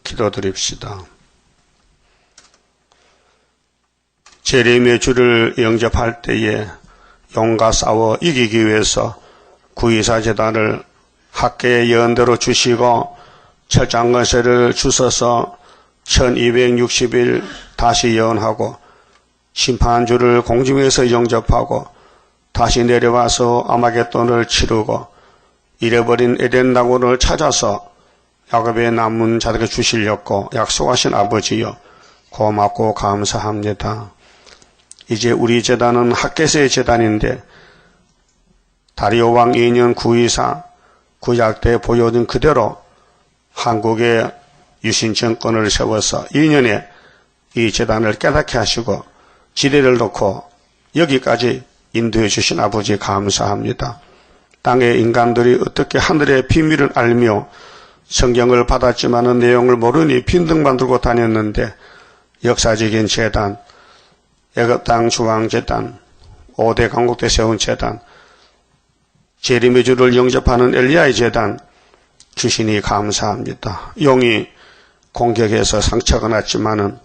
기도드립시다. 재림의 주를 영접할 때에 용과 싸워 이기기 위해서 구이사 제단을 학계의 예언대로 주시고 철장건세를 주셔서 1260일 다시 예언하고 심판주를 공중에서 영접하고 다시 내려와서 아마겟돈을 치르고 잃어버린 에덴 나무를 찾아서 야곱의 남은 자들에게 주시려고 약속하신 아버지여 고맙고 감사합니다. 이제 우리 제단은 학개서의 제단인데 다리오 왕 2년 924 구약 때 보여준 그대로 한국의 유신 정권을 세워서 2년에 이 제단을 깨닫게 하시고 지대를 놓고 여기까지 인도해 주신 아버지 감사합니다. 땅의 인간들이 어떻게 하늘의 비밀을 알며 성경을 받았지만은 내용을 모르니 빈둥만 들고 다녔는데 역사적인 제단, 애굽 땅 중앙제단, 5대 강국 때 세운 제단, 재림의 주를 영접하는 엘리야의 제단 주시니 감사합니다. 용이 공격해서 상처가 났지만은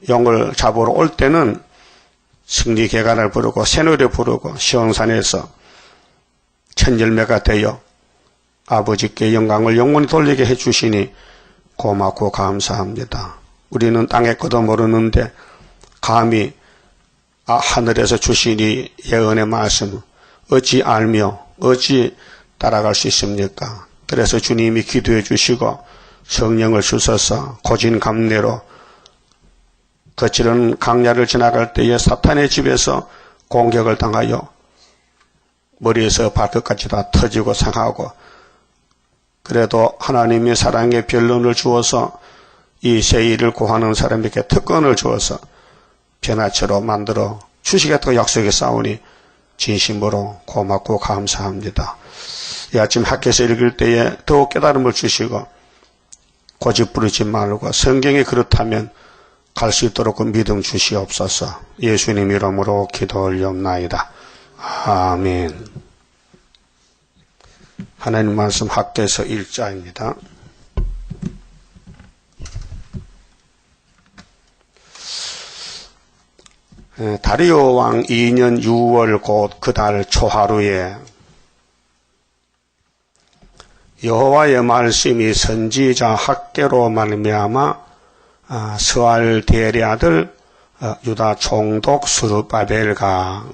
용을 잡으러 올 때는 승리계간을 부르고 새노래 부르고 시온산에서 천열매가 되어 아버지께 영광을 영원히 돌리게 해주시니 고맙고 감사합니다. 우리는 땅의 것도 모르는데 감히 하늘에서 주시니 예언의 말씀 어찌 알며 어찌 따라갈 수 있습니까? 그래서 주님이 기도해 주시고 성령을 주셔서 고진감래로 거칠은 강야를 지나갈 때에 사탄의 집에서 공격을 당하여 머리에서 발끝까지 다 터지고 상하고 그래도 하나님의 사랑의 변론을 주어서 이 세일을 구하는 사람에게 특권을 주어서 변화체로 만들어 주시겠다고 약속에 싸우니 진심으로 고맙고 감사합니다. 이 아침 학교에서 읽을 때에 더욱 깨달음을 주시고 고집 부르지 말고 성경이 그렇다면 갈 수 있도록 그 믿음 주시옵소서. 예수님 이름으로 기도 올려옵나이다. 아멘. 하나님 말씀 학교에서 1자입니다. 다리오 왕 2년 6월 곧 그 달 초하루에 여호와의 말씀이 선지자 학개로 말미암아 스알 대리 아들 유다 총독 스룹바벨과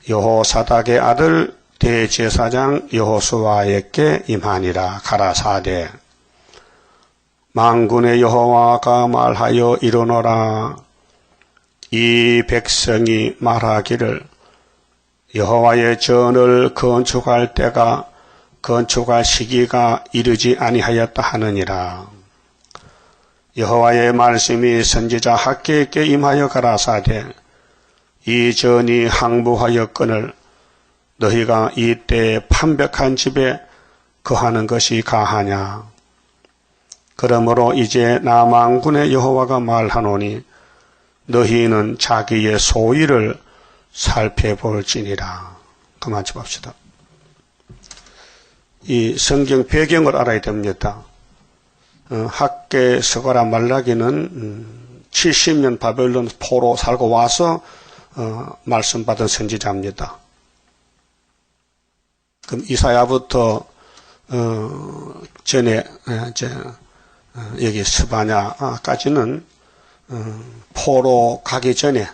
여호사닥의 아들 대제사장 여호수아에게 임하니라. 가라사대 만군의 여호와가 말하여 이르노라. 이 백성이 말하기를 여호와의 전을 건축할 때가 건축할 시기가 이르지 아니하였다 하느니라. 여호와의 말씀이 선지자 학개에게 임하여 가라사대 이 전이 항부하였거늘 너희가 이때 판벽한 집에 거하는 것이 가하냐. 그러므로 이제 나 만군의 여호와가 말하노니 너희는 자기의 소위를 살펴볼지니라. 그만 좀 합시다. 이 성경 배경을 알아야 됩니다. 학개 서가라 말라기는 70년 바벨론 포로 살고 와서 말씀 받은 선지자입니다. 그럼 이사야부터 전에 여기 스바냐까지는 포로 가기 전에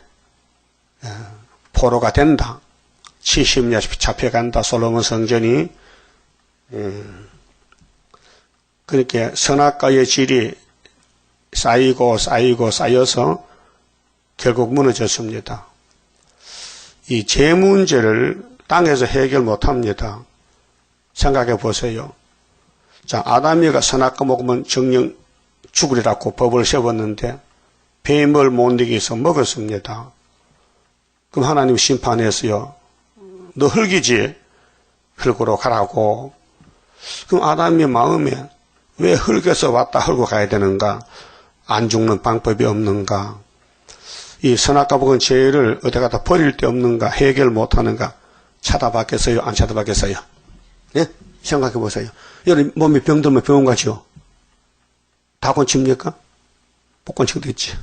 포로가 된다. 70년 잡혀간다. 솔로몬 성전이 그렇게 선악과의 질이 쌓여서 결국 무너졌습니다. 이 죄 문제를 땅에서 해결 못합니다. 생각해 보세요. 자, 아담이가 선악과 먹으면 정령 죽으리라고 법을 세웠는데 뱀을 못 이기서 먹었습니다. 그럼 하나님 심판해서요. 너 흙이지? 흙으로 가라고. 그럼 아담의 마음에 왜 흙에서 왔다 흙으로 가야 되는가? 안 죽는 방법이 없는가? 이 선악과 먹은 죄를 어디 가다 버릴 데 없는가? 해결 못하는가? 찾아봤겠어요? 안 찾아봤겠어요? 예? 생각해 보세요. 여러분 몸에 병들면 병원 가죠? 다 고칩니까? 못 고치겠지.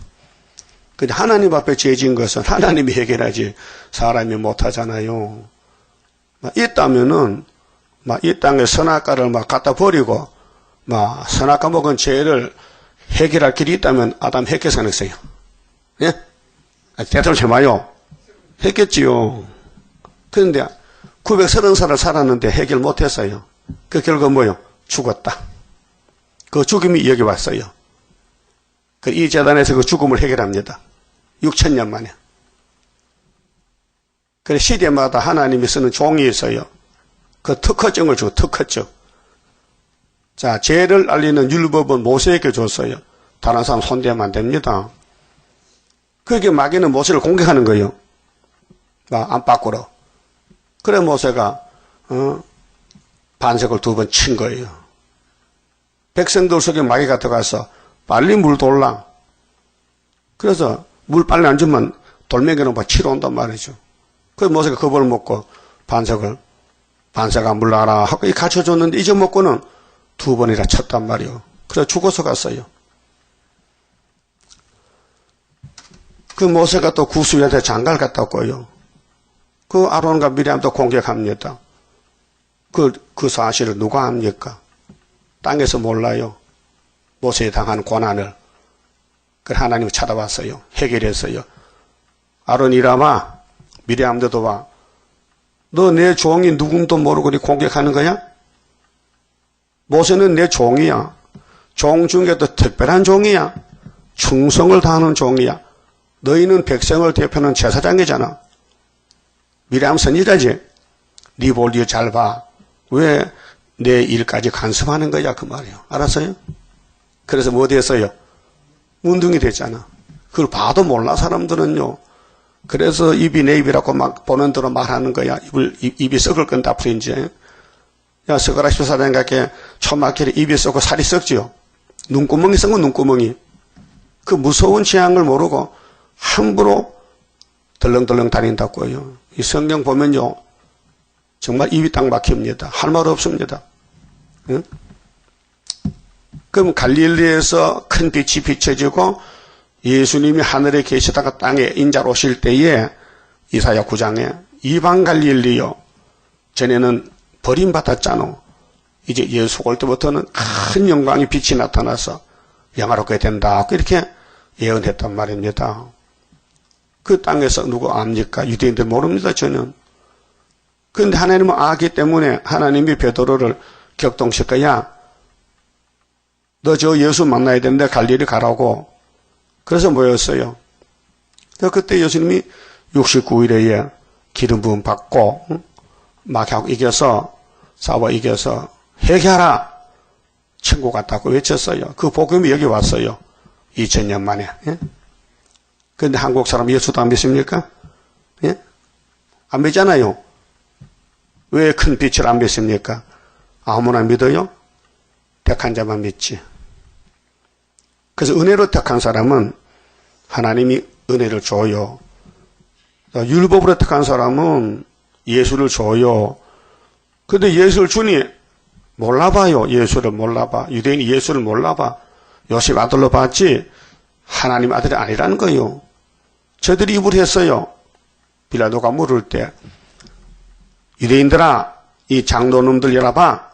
근데 하나님 앞에 죄진 것은 하나님이 해결하지 사람이 못하잖아요. 있다면은 이 땅에 선악과를 갖다 버리고 선악과 먹은 죄를 해결할 길이 있다면 아담 했겠어 안 했어요? 예? 대답을 해봐요. 했겠지요. 그런데 930살을 살았는데 해결 못했어요. 그 결과 뭐요? 죽었다. 그 죽음이 여기 왔어요. 이 재단에서 그 죽음을 해결합니다. 6000년 만에. 그래서 시대마다 하나님이 쓰는 종이 있어요. 그 특허증을 주고 특허증. 자, 죄를 알리는 율법은 모세에게 줬어요. 다른 사람 손대면 안 됩니다. 그게 마귀는 모세를 공격하는 거예요. 안팎으로. 그래 모세가 반석을 2번 친 거예요. 백성들 속에 마귀가 들어가서 빨리 물 돌라. 그래서 물 빨리 안 주면 돌멩이로 치러 온단 말이죠. 그래서 모세가 겁을 먹고 반석아 물러가라 하고 가르쳐줬는데 잊어먹고는 2번이나 쳤단 말이에요. 그래서 죽어서 갔어요. 그 모세가 또 구수한테 장가를 갔다 왔고요. 그 아론과 미리암도 공격합니다. 그 사실을 누가 압니까? 땅에서 몰라요. 모세에 당한 고난을. 그래서 하나님이 찾아왔어요. 해결했어요. 아론이라마, 미리암도 와. 너 내 종이 누군도 모르고 공격하는 거야? 모세는 내 종이야. 종 중에도 특별한 종이야. 충성을 다하는 종이야. 너희는 백성을 대표하는 제사장이잖아. 미리암 선지자지. 네 볼 일 잘 봐. 왜 내 일까지 간섭하는 거야 그 말이에요. 알았어요? 그래서 뭐 됐어요? 문둥이 됐잖아. 그걸 봐도 몰라 사람들은요. 그래서 입이 내 입이라고 막 보는 대로 말하는 거야. 입이 썩을 건다 앞으로 이제. 야 스가랴 14장 같게 초막길에 입이 썩고 살이 썩지요. 눈구멍이 썩은 눈구멍이. 그 무서운 재앙을 모르고 함부로 덜렁덜렁 다닌다고요. 이 성경 보면요. 정말 입이 딱 막힙니다. 할 말 없습니다. 응? 그럼 갈릴리에서 큰 빛이 비춰지고 예수님이 하늘에 계시다가 땅에 인자로 오실 때에 이사야 9장에 이방 갈릴리요. 전에는 버림받았잖아. 이제 예수 올 때부터는 큰 영광의 빛이 나타나서 영화롭게 된다. 이렇게 예언했단 말입니다. 그 땅에서 누구 압니까? 유대인들 모릅니다. 저는. 그런데 하나님은 아기 때문에 하나님이 베드로를 격동시켜야 너 저 예수 만나야 되는데 갈릴리 가라고. 그래서 모였어요. 그때 예수님이 69일에 기름 부음 받고 마귀하고 이겨서 싸워 이겨서 회개하라. 천국 갔다고 외쳤어요. 그 복음이 여기 왔어요. 2000년 만에. 그런데 한국 사람 예수도 안 믿습니까? 예? 안 믿잖아요. 왜 큰 빛을 안 믿습니까? 아무나 믿어요? 택한 자만 믿지. 그래서 은혜로 택한 사람은 하나님이 은혜를 줘요. 율법으로 택한 사람은 예수를 줘요. 근데 예수를 주니 몰라봐요. 예수를 몰라봐. 유대인이 예수를 몰라봐. 요셉 아들로 봤지 하나님 아들이 아니라는 거예요. 저들이 입을 했어요. 빌라도가 물을 때 유대인들아 이 장로놈들 열어봐.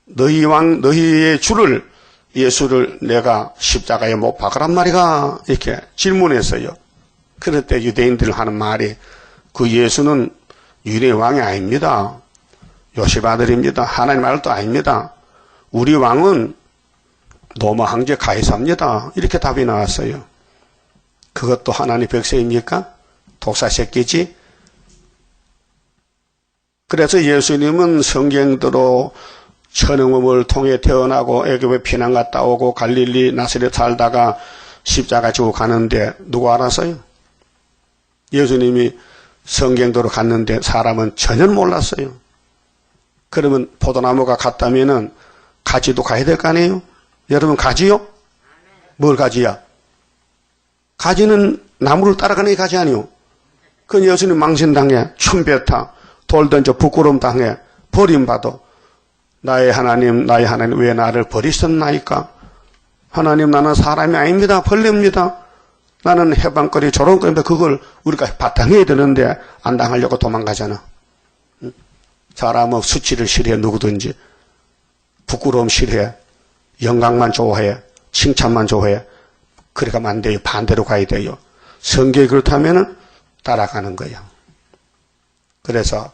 너희 왕 너희의 주를 예수를 내가 십자가에 못 박으란 말이가 이렇게 질문했어요. 그럴 때 유대인들 하는 말이 그 예수는 유대 왕이 아닙니다. 요셉 아들입니다. 하나님 아들도 아닙니다. 우리 왕은 로마 황제 가이사입니다. 이렇게 답이 나왔어요. 그것도 하나님 백성입니까? 독사 새끼지? 그래서 예수님은 성경대로 천응음을 통해 태어나고 애굽에 피난 갔다 오고 갈릴리 나사렛 살다가 십자가 지고 가는데 누구 알았어요? 예수님이 성경대로 갔는데 사람은 전혀 몰랐어요. 그러면 포도나무가 갔다면은 가지도 가야 될 거 아니에요? 여러분 가지요? 뭘 가지야? 가지는 나무를 따라가는 게 가지 아니요? 그 예수님 망신당해, 춤뱉어, 돌 던져 부끄러움 당해, 버림받아. 나의 하나님 왜 나를 버리셨나이까? 하나님, 나는 사람이 아닙니다. 벌레입니다. 나는 해방거리, 조롱거리인데 그걸 우리가 바탕해야 되는데 안 당하려고 도망가잖아. 사람은 수치를 싫어해, 누구든지. 부끄러움 싫어해. 영광만 좋아해. 칭찬만 좋아해. 그래 가면 안 돼요. 반대로 가야 돼요. 성경이 그렇다면 따라가는 거야. 그래서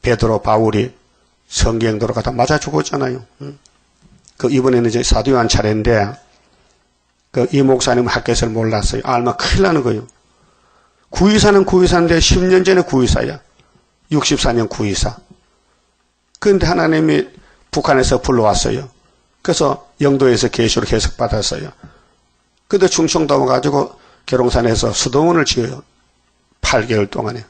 베드로, 바울이 성경도로 가다 맞아 죽었잖아요. 그 이번에는 이제 사도 요한 차례인데 그 이 목사님은 학교에서를 몰랐어요. 알면 큰일 나는 거예요. 구의사는 구의사인데 10년 전에 구의사야. 64년 구의사. 그런데 하나님이 북한에서 불러왔어요. 그래서 영도에서 계시로 해석받았어요. 근데 충청도 와가지고 계룡산에서 수도원을 지어요. 8개월 동안에.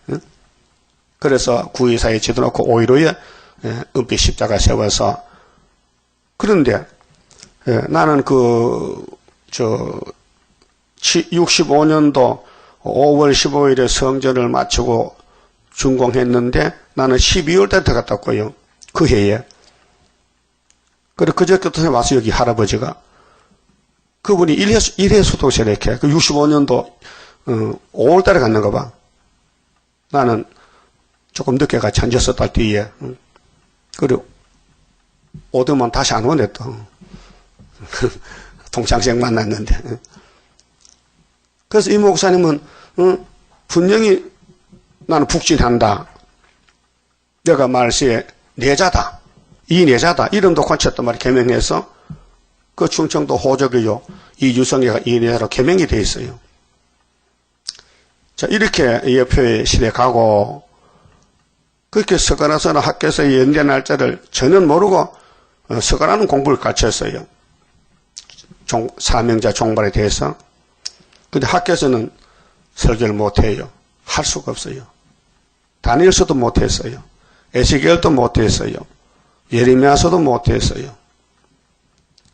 그래서 구의사에 지어놓고 5.15에 은빛 십자가 세워서. 그런데 나는 65년도 5월 15일에 성전을 마치고 준공했는데 나는 12월 때 들어갔다고요. 그 해에. 그래 그저께부터 와서 여기 할아버지가 그분이 1회 수도실 이렇게 그 65년도 5월 달에 갔는가 봐. 나는 조금 늦게 같이 앉았었다 뒤에. 그리고 오더만 다시 안 오네 또. 동창생 만났는데. 그래서 이 목사님은 분명히 나는 북진한다. 내가 말시에 내자다. 이 내자다. 이름도 고쳤단 말이야. 개명해서 그 충청도 호적이요. 이 유성애가 이 내자로 개명이 돼 있어요. 자, 이렇게 예표의 시대 가고 그렇게 서가라서는 학교에서 연대 날짜를 전혀 모르고 서가라는 공부를 가르쳤어요. 사명자 종발에 대해서. 근데 학교에서는 설교를 못해요. 할 수가 없어요. 다니엘서도 못했어요. 에스겔도 못했어요. 예레미야서도 못했어요.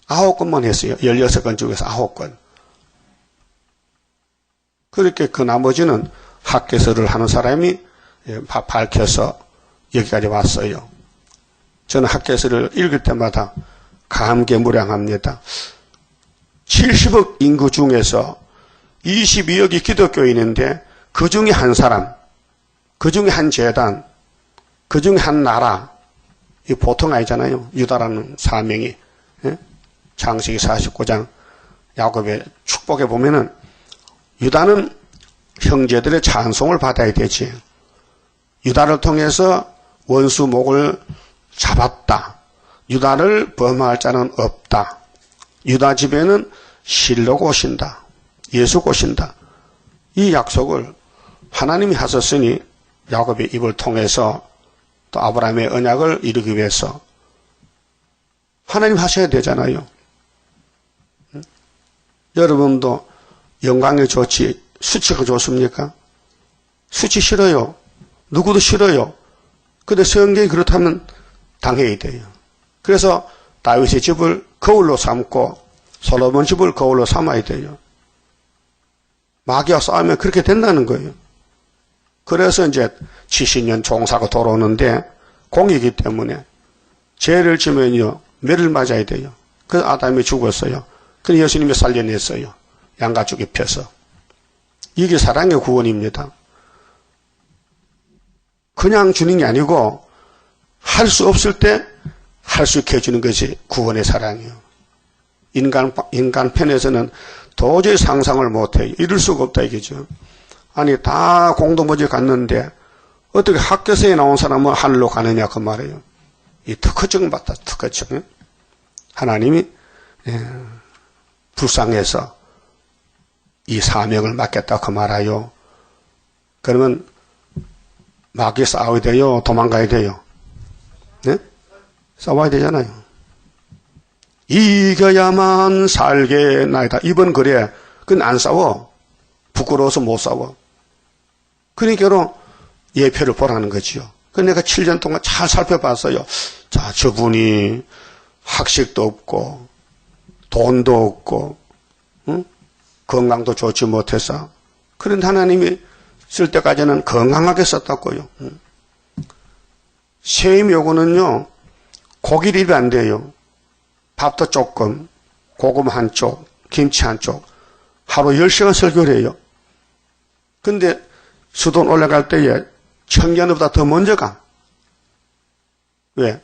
9권만 했어요. 16권 중에서 9권. 그렇게 그 나머지는 학교에서를 하는 사람이 밝혀서 여기까지 왔어요. 저는 학교에서를 읽을 때마다 감개무량합니다. 70억 인구 중에서 22억이 기독교인인데 그 중에 한 사람, 그 중에 한 재단, 그 중에 한 나라, 이 보통 아니잖아요. 유다라는 사명이. 창세기 49장 야곱의 축복에 보면은 유다는 형제들의 찬송을 받아야 되지. 유다를 통해서 원수 목을 잡았다. 유다를 범할 자는 없다. 유다 집에는 실로가 오신다. 예수가 오신다. 이 약속을 하나님이 하셨으니 야곱의 입을 통해서 또 아브라함의 언약을 이루기 위해서 하나님 하셔야 되잖아요. 여러분도 영광이 좋지 수치가 좋습니까? 수치 싫어요. 누구도 싫어요. 근데 성경이 그렇다면 당해야 돼요. 그래서 다윗의 집을 거울로 삼고 솔로몬 집을 거울로 삼아야 돼요. 마귀와 싸우면 그렇게 된다는 거예요. 그래서 이제 70년 종사가 돌아오는데 공이기 때문에 죄를 지면요 매를 맞아야 돼요. 그래서 아담이 죽었어요. 그래서 예수님이 살려냈어요. 양가죽 입혀서. 이게 사랑의 구원입니다. 그냥 주는 게 아니고 할 수 없을 때 할 수 있게 해주는 것이 구원의 사랑이에요. 인간 편에서는 도저히 상상을 못해요. 이룰 수가 없다 이거죠. 아니 다 공동모지 갔는데 어떻게 학교에서 나온 사람은 하늘로 가느냐 그 말이에요. 이 특허증 받다 특허증. 하나님이 불쌍해서 이 사명을 맡겼다 그 말아요. 그러면 마귀 싸워야 돼요? 도망가야 돼요? 네? 싸워야 되잖아요. 이겨야만 살겠나이다. 이번 글에 그건 안 싸워. 부끄러워서 못 싸워. 그러니까 예표를 보라는 거지요. 그래서 내가 7년 동안 잘 살펴봤어요. 자, 저분이 학식도 없고 돈도 없고 응? 건강도 좋지 못해서 그런데 하나님이 쓸 때까지는 건강하게 썼다고요. 세임 요구는요 고기를 입에 안 돼요. 밥도 조금 고구마 한쪽, 김치 한쪽, 하루 10시간 설교를 해요. 근데 수돈 올라갈 때에 청년보다 더 먼저 가. 왜?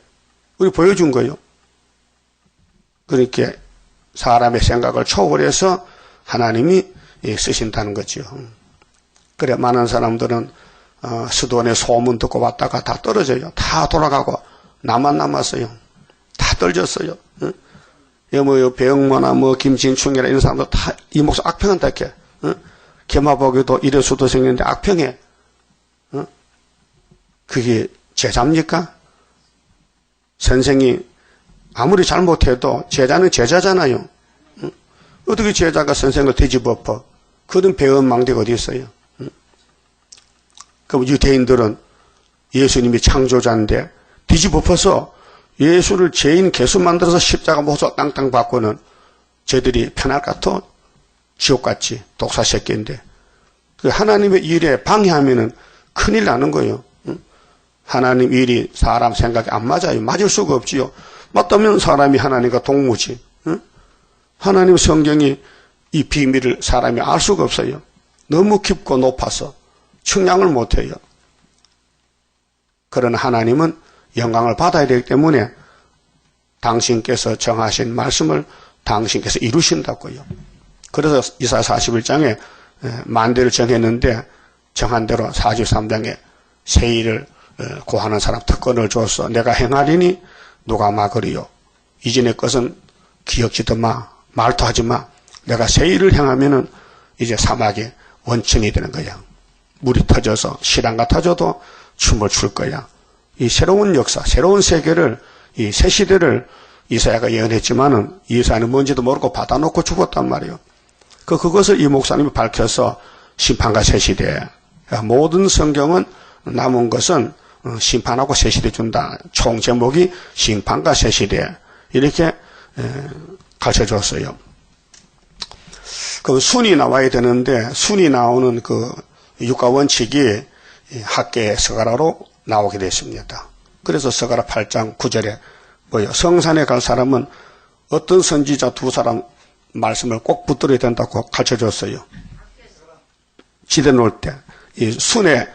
우리 보여준 거예요. 그러니까 사람의 생각을 초월해서 하나님이 쓰신다는 거죠. 그래 많은 사람들은 수도원의 소문 듣고 왔다가 다 떨어져요. 다 돌아가고 나만 남았어요. 다 떨어졌어요. 뭐 배영모나 뭐 김진충이라 이런 사람들 다 이 목사 악평한다 이렇게. 개마보기도 이래 수도 생겼는데 악평해. 그게 제자입니까? 선생이 아무리 잘못해도 제자는 제자잖아요. 어떻게 제자가 선생을 뒤집어 엎어? 그런 배은망대가 어디 있어요? 그럼 유대인들은 예수님이 창조자인데 뒤집어 엎어서 예수를 죄인 개수 만들어서 십자가 모서 땅땅 받고는 저들이 편할 것 같아? 지옥같이 독사새끼인데 그 하나님의 일에 방해하면은 큰일 나는 거예요. 하나님 일이 사람 생각에 안 맞아요. 맞을 수가 없지요. 맞다면 사람이 하나님과 동무지. 하나님 성경이 이 비밀을 사람이 알 수가 없어요. 너무 깊고 높아서 측량을 못해요. 그러나 하나님은 영광을 받아야 되기 때문에 당신께서 정하신 말씀을 당신께서 이루신다고요. 그래서 이사야 41장에 만대를 정했는데 정한 대로 43장에 세일을 고하는 사람 특권을 줘서 내가 행하리니 누가 막으리요. 이전의 것은 기억지도 마. 말도 하지 마. 내가 세일을 행하면은 이제 사막에 원천이 되는 거야. 물이 터져서 시랑가 터져도 춤을 출 거야. 이 새로운 역사, 새로운 세계를 이 새 시대를 이사야가 예언했지만은 이사야는 뭔지도 모르고 받아놓고 죽었단 말이에요. 그것을 이 목사님이 밝혀서 심판과 새 시대. 모든 성경은 남은 것은 심판하고 새 시대 준다. 총 제목이 심판과 새 시대. 이렇게 가르쳐 줬어요. 그 순이 나와야 되는데 순이 나오는 그 육가 원칙이 학계 서가라로 나오게 됐습니다. 그래서 서가라 8장 9절에 뭐요? 성산에 갈 사람은 어떤 선지자 두 사람 말씀을 꼭 붙들어야 된다고 가르쳐 줬어요. 지대 놓을 때, 이 순의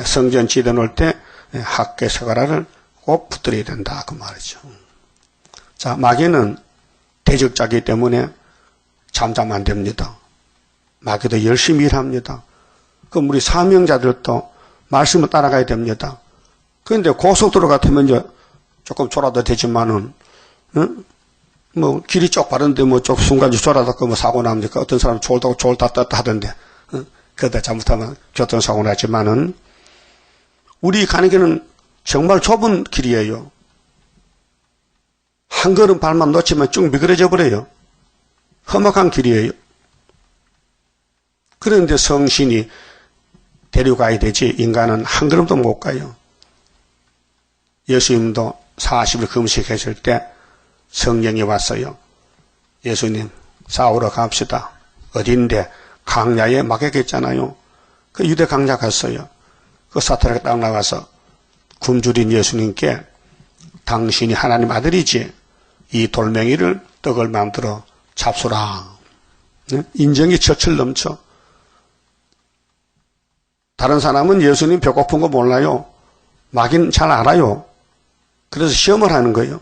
성전 지대 놓을 때 학계 서가라를 꼭 붙들어야 된다 그 말이죠. 자, 마귀는 대적자이기 때문에 잠잠 안 됩니다. 마귀도 열심히 일합니다. 그럼 우리 사명자들도 말씀을 따라가야 됩니다. 그런데 고속도로 같으면 이제 조금 졸아도 되지만은, 뭐, 길이 쪽 바른데 뭐, 쪽 순간지 졸아도 뭐 사고 납니까? 어떤 사람은 졸다고 졸다 떴다 하던데, 그러다 잘못하면 교통사고 나지만은, 우리 가는 길은 정말 좁은 길이에요. 한 걸음 발만 놓치면 쭉 미끄러져 버려요. 험악한 길이에요. 그런데 성신이 데려가야 되지, 인간은 한 걸음도 못 가요. 예수님도 40일 금식했을 때 성령이 왔어요. 예수님 싸우러 갑시다. 어딘데? 강야에 막혔겠잖아요. 그 유대 강야 갔어요. 그 사탄에게 딱 나가서 굶주린 예수님께 당신이 하나님 아들이지 이 돌멩이를 떡을 만들어 잡수라. 인정이 철철 넘쳐. 다른 사람은 예수님 배고픈 거 몰라요. 마귀는 잘 알아요. 그래서 시험을 하는 거예요.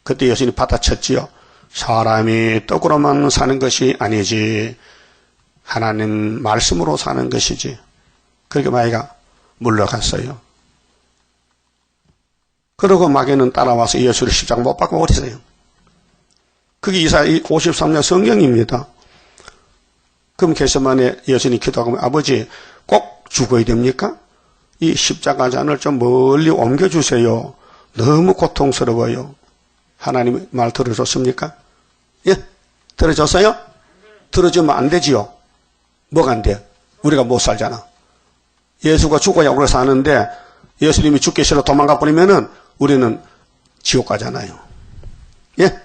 그때 예수님이 받아쳤지요. 사람이 떡으로만 사는 것이 아니지 하나님 말씀으로 사는 것이지. 그렇게 마귀가 물러갔어요. 그러고 마귀는 따라와서 예수를 십자가 못 박고 버렸어요. 그게 이사야 53년 성경입니다. 그럼 겟세마네 예수님 기도하고 아버지 꼭 죽어야 됩니까? 이 십자가잔을 좀 멀리 옮겨주세요. 너무 고통스러워요. 하나님 말 들어줬습니까? 예? 들어줬어요? 들어주면 안 되지요. 뭐가 안 돼요? 우리가 못 살잖아. 예수가 죽어야 우리가 사는데 예수님이 죽기 싫어 도망가 버리면은 우리는 지옥 가잖아요. 예?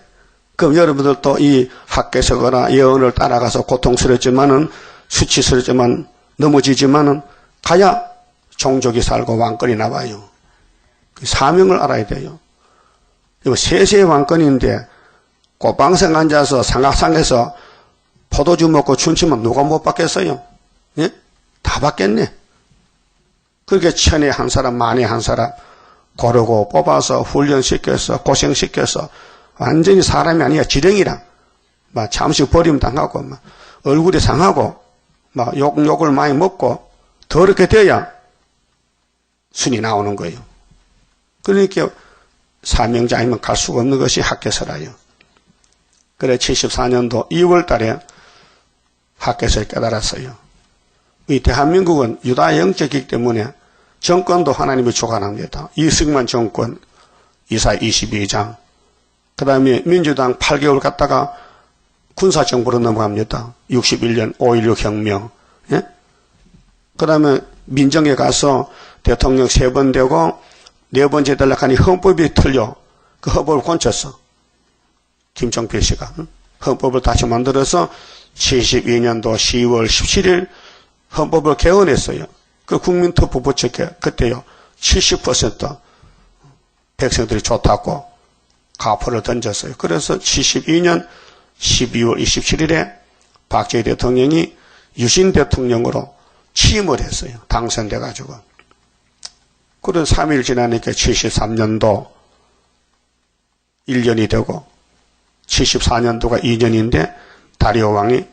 그럼 여러분들도 이 학계서거나 예언을 따라가서 고통스럽지만은 수치스럽지만 넘어지지만은 가야 종족이 살고 왕권이 나와요. 사명을 알아야 돼요. 이거 세세의 왕권인데 꽃방석 앉아서 삼각산에서 포도주 먹고 춤추면 누가 못 받겠어요? 예? 다 받겠네. 그렇게 천에 한 사람, 만에 한 사람 고르고 뽑아서 훈련시켜서 고생시켜서 완전히 사람이 아니야. 지렁이랑 막 잠시 버림 당하고 막 얼굴이 상하고 막 욕을 많이 먹고 더럽게 돼야 순이 나오는 거예요. 그러니까 사명자 아니면 갈 수가 없는 것이 학개서라요. 그래 74년도 2월 달에 학개서를 깨달았어요. 이 대한민국은 유다 영적이기 때문에 정권도 하나님이 주관합니다. 이승만 정권 이사 22장 그 다음에 민주당 8개월 갔다가 군사정부로 넘어갑니다. 61년 5.16 혁명. 예? 그 다음에 민정에 가서 대통령 3번 되고 4번째 되려고 헌법이 틀려. 그 헌법을 고쳤어. 김종필 씨가. 헌법을 다시 만들어서 72년도 10월 17일 헌법을 개헌했어요. 그 국민투표 부처께 그때요. 70% 백성들이 좋다고 가포를 던졌어요. 그래서 72년 12월 27일에 박정희 대통령이 유신 대통령으로 취임을 했어요. 당선돼가지고. 그런 3일 지나니까 73년도 1년이 되고 74년도가 2년인데 다리오 왕이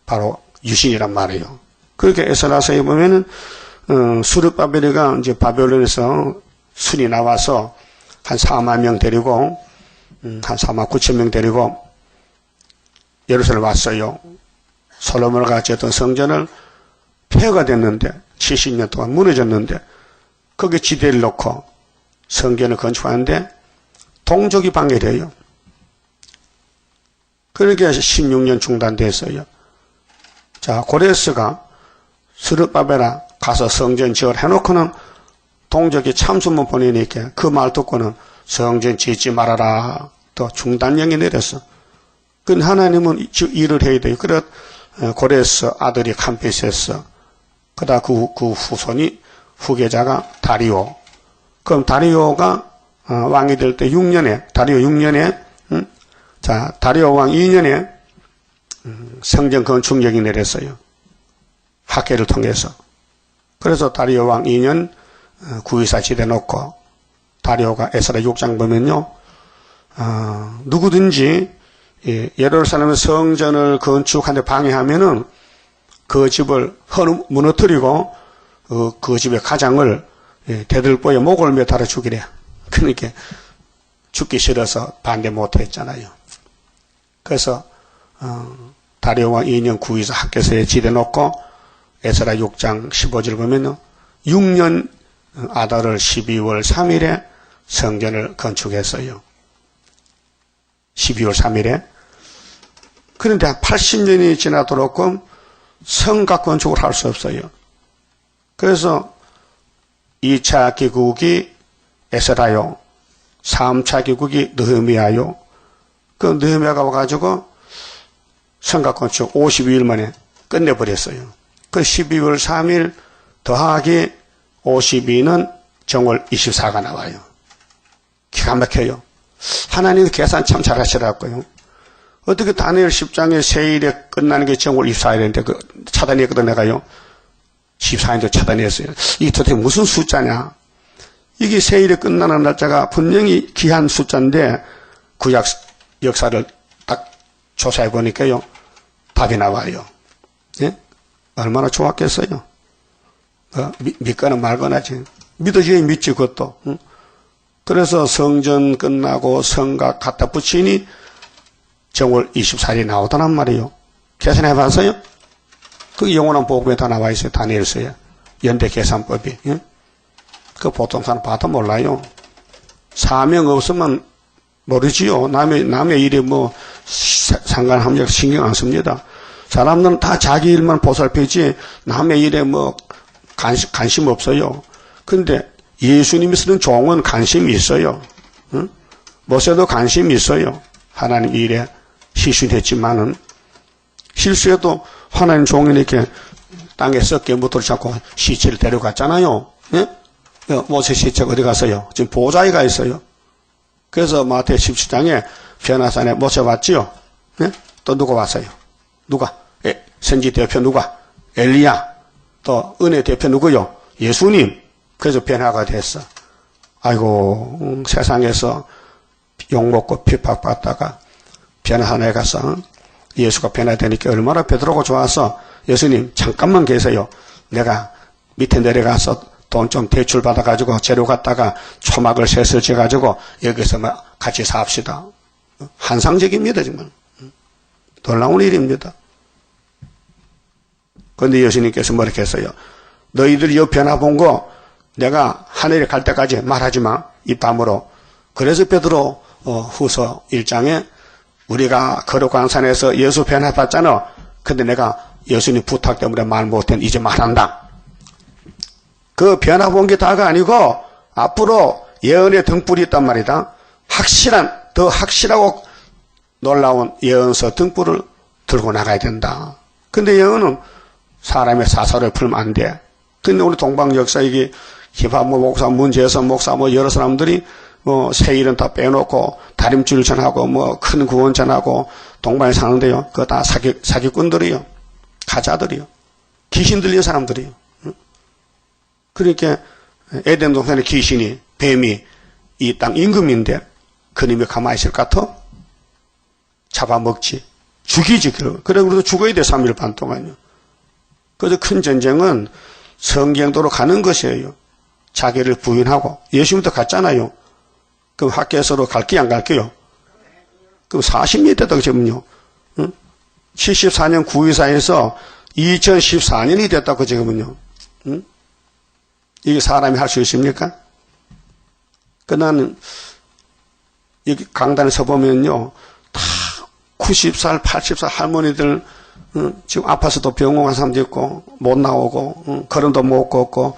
바로 유신이란 말이에요. 그렇게 에스라서에 보면은 수르바벨이가 이제 바벨론에서 순이 나와서 한 4만 명 데리고 한 4만 9천 명 데리고 예루살렘 왔어요. 솔로몬을 같이 했던 성전을 폐허가 됐는데 70년 동안 무너졌는데 거기에 지대를 놓고 성전을 건축하는데 동족이 방해돼요. 그러니까 16년 중단됐어요. 자, 고레스가 스룹바벨아 가서 성전 지을 해놓고는 동족이 참수문 보내니까 그 말 듣고는 성전 짓지 말아라. 또 중단령이 내렸어. 그 하나님은 일을 해야 돼요. 그래 고레스 아들이 캄비세스, 그다 그 후손이 후계자가 다리오. 그럼 다리오가 왕이 될 때 6년에 다리오 6년에 자 다리오 왕 2년에 성전 건축령이 내렸어요. 학계를 통해서. 그래서 다리오 왕 2년 구의사 지대 놓고 다리오가 에스라 6장 보면요. 누구든지 예루살렘 성전을 건축하는데 방해하면은 그 집을 무너뜨리고 그 집의 가장을 대들보에 목을 매달아 죽이래. 그러니까 죽기 싫어서 반대 못했잖아요. 그래서 다리오 왕 2년 구의사 학계서에 지대 놓고 에스라 6장 15절 보면요. 6년 아달월 12월 3일에 성전을 건축했어요. 12월 3일에. 그런데 80년이 지나도록 성곽 건축을 할 수 없어요. 그래서 2차 기국이 에스라요. 3차 기국이 느헤미야요. 그 느헤미야가 와가지고 성곽 건축 52일 만에 끝내버렸어요. 그 12월 3일 더하기 52는 정월 24가 나와요. 기가 막혀요. 하나님 계산 참 잘하시더라고요. 어떻게 다니엘 10장에 세일에 끝나는 게 정월 24일인데 그 차단했거든 내가요. 14일도 차단했어요. 이게 도대체 무슨 숫자냐. 이게 세일에 끝나는 날짜가 분명히 귀한 숫자인데 구약 역사를 딱 조사해 보니까요. 답이 나와요. 예? 얼마나 좋았겠어요. 믿거나 말거나지. 믿어줘야 믿지 그것도. 응? 그래서 성전 끝나고 성곽 갖다 붙이니 정월 24일이 나오더란 말이에요. 계산해 봤어요? 그 영원한 복음에 다 나와 있어요. 다니엘서에. 연대 계산법이. 예? 그 보통 사람 봐도 몰라요. 사명 없으면 모르지요. 남의 일에 뭐 상관함력 신경 안 씁니다. 사람들은 다 자기 일만 보살피지 남의 일에 뭐 관심 없어요. 근데 예수님이 쓰는 종은 관심이 있어요. 응? 모세도 관심이 있어요. 하나님 일에 희순했지만은 실수해도 하나님 종이니까 땅에 썩게 묻도록 잡고 시체를 데려갔잖아요. 예? 모세 시체가 어디 갔어요? 지금 보좌에 가 있어요. 그래서 마태 17장에 변화산에 모셔봤지요. 예? 또 누가 왔어요? 누가? 선지 대표 누가? 엘리야. 또 은혜 대표 누구요? 예수님. 그래서 변화가 됐어. 아이고, 세상에서 욕먹고 핍박받다가 변화산에 가서 예수가 변화되니까 얼마나 베드로가 좋아서 예수님 잠깐만 계세요. 내가 밑에 내려가서 돈 좀 대출 받아가지고 재료 갖다가 초막을 셋을 지어가지고 여기서 같이 삽시다. 환상적입니다, 정말. 놀라운 일입니다. 그런데 예수님께서 뭐렇게 했어요? 너희들이 이 변화 본 거 내가 하늘에 갈 때까지 말하지 마. 이 밤으로. 그래서 베드로 후서 1장에 우리가 거룩한 산에서 예수 변화 봤잖아. 근데 내가 예수님 부탁 때문에 말 못한 이제 말한다. 그 변화 본 게 다가 아니고 앞으로 예언의 등불이 있단 말이다. 더 확실하고 놀라운 예언서 등불을 들고 나가야 된다. 근데 예언은 사람의 사설을 풀면 안 돼. 근데 우리 동방역사 이게 힙합 목사, 문재선 목사 여러 사람들이 세일은 다 빼놓고 다림줄 전하고 큰 구원 전하고 동방에 사는데요. 그거 다 사기꾼들이요. 가짜들이요. 귀신 들린 사람들이요. 그러니까 에덴 동산의 귀신이 뱀이 이 땅 임금인데 그님이 가만히 있을 것 같아? 잡아먹지. 죽이지. 그래 우리도 죽어야 돼. 3일 반 동안요. 그래서 큰 전쟁은 성경도로 가는 것이에요. 자기를 부인하고 예수님도 갔잖아요. 그럼 학교에서로 갈게요 안 갈게요? 그럼 40년 됐다고 지금요. 74년 9.24에서 2014년이 됐다고 지금은요. 이게 사람이 할 수 있습니까? 나는 여기 강단에 서보면요. 다 90살 80살 할머니들 지금 아파서도 병원 간 사람도 있고 못 나오고 걸음도 못 걷고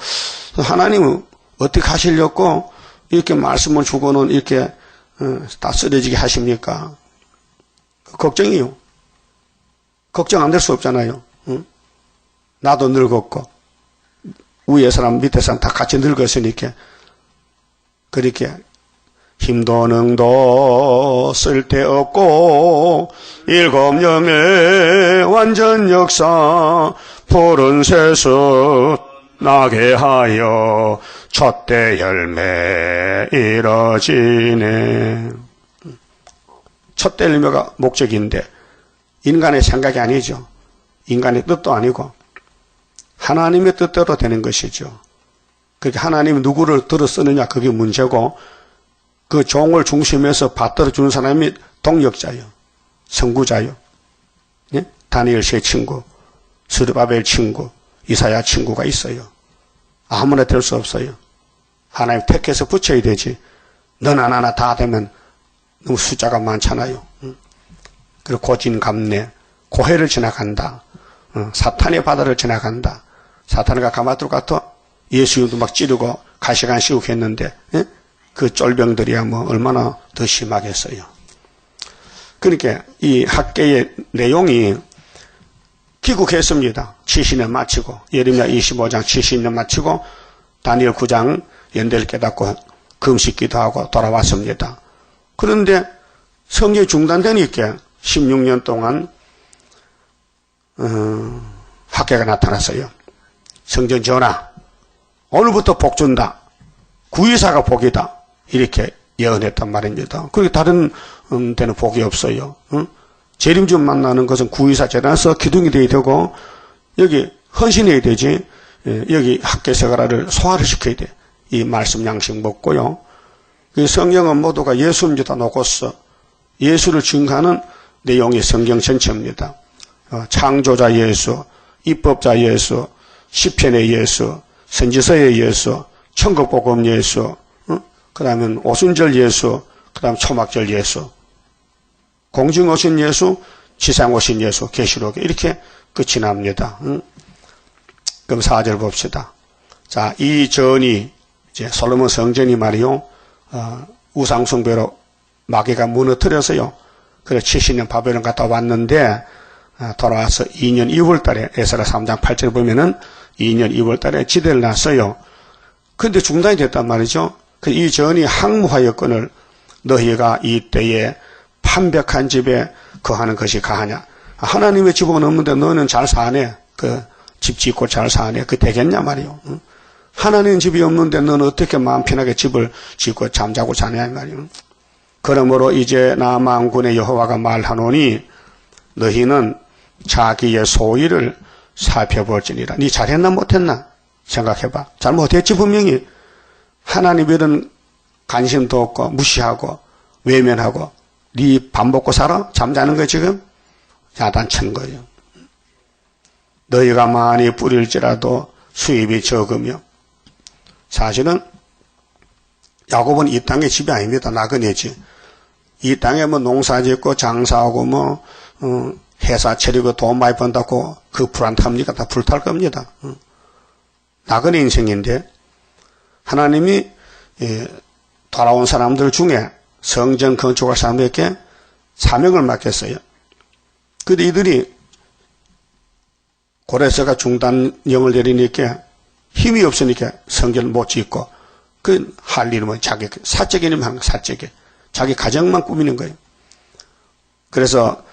하나님은 어떻게 하시려고 이렇게 말씀을 주고는 이렇게 다 쓰러지게 하십니까? 걱정이요. 걱정 안 될 수 없잖아요. 나도 늙었고 위에 사람 밑에 사람 다 같이 늙었으니까 그렇게 힘도 능도 쓸데없고 일곱 영의 완전 역사 푸른 새수 나게 하여 촛대 열매 이뤄지네. 촛대 열매가 목적인데 인간의 생각이 아니죠. 인간의 뜻도 아니고 하나님의 뜻대로 되는 것이죠. 그렇게 하나님이 누구를 들어 쓰느냐 그게 문제고 그 종을 중심에서 받들어 주는 사람이 동역자요. 선구자요. 예? 다니엘 세 친구, 스르바벨 친구, 이사야 친구가 있어요. 아무나 될 수 없어요. 하나님 택해서 붙여야 되지. 너나 나나 다 되면 너무 숫자가 많잖아요. 그리고 고진감래, 고해를 지나간다. 사탄의 바다를 지나간다. 사탄과 가마도 같아 예수님도 막 찌르고 가시관 씌우고 했는데 예? 그 쫄병들이야 얼마나 더 심하겠어요. 그러니까 이 학계의 내용이 귀국했습니다. 70년 마치고 예레미야 25장 70년 마치고 다니엘 9장 연대를 깨닫고 금식기도 하고 돌아왔습니다. 그런데 성경이 중단되니까 16년 동안 학계가 나타났어요. 성전 전하 오늘부터 복 준다. 구의사가 복이다. 이렇게 예언했단 말입니다. 그리고 다른 데는 복이 없어요. 재림주 만나는 것은 구의사 재단에서 기둥이 돼야 되고 여기 헌신해야 되지. 여기 학계세가라를 소화를 시켜야 돼. 이 말씀 양식 먹고요. 성경은 모두가 예수입니다 놓고서 예수를 증거하는 내용이 성경 전체입니다. 창조자 예수, 입법자 예수, 시편의 예수, 선지서의 예수, 천국복음 예수, 그 다음에 오순절 예수, 그 다음 초막절 예수, 공중 오신 예수, 지상 오신 예수, 계시록에 이렇게 끝이 납니다. 그럼 4절 봅시다. 자, 이 전이 이제 솔로몬 성전이 말이요, 우상숭배로 마귀가 무너뜨려서요. 그래서 70년 바벨론 갔다 왔는데 돌아와서 2년 2월 달에 에스라 3장 8절 보면은 2년 2월 달에 지대를 놨어요. 그런데 중단이 됐단 말이죠. 이 전이 항무하였거늘 너희가 이때에 완벽한 집에 거하는 것이 가하냐. 하나님의 집은 없는데 너는 잘 사네. 집 짓고 잘 사네. 되겠냐 말이요. 하나님 집이 없는데 너는 어떻게 마음 편하게 집을 짓고 잠자고 자냐 말이요. 그러므로 이제 나 만군의 여호와가 말하노니 너희는 자기의 소위를 살펴볼지니라. 네 잘했나 못했나 생각해봐. 잘못했지 분명히. 하나님 이런 관심도 없고 무시하고 외면하고 네 밥 먹고 살아? 잠자는 거 지금? 야단치는 거예요. 너희가 많이 뿌릴지라도 수입이 적으며. 사실은 야곱은 이 땅의 집이 아닙니다. 나그네지. 이 땅에 뭐 농사 짓고 장사하고 회사 차리고 돈 많이 번다고 그 불안탑니까? 다 불탈 겁니다. 나그네 인생인데 하나님이 돌아온 사람들 중에 성전 건축할 사람에게 사명을 맡겼어요. 근데 이들이 고레스가 중단령을 내리니까 힘이 없으니까 성전을 못 짓고 할 일은 자기 사적인 일만 하는 거예요. 사적인. 자기 가정만 꾸미는 거예요. 그래서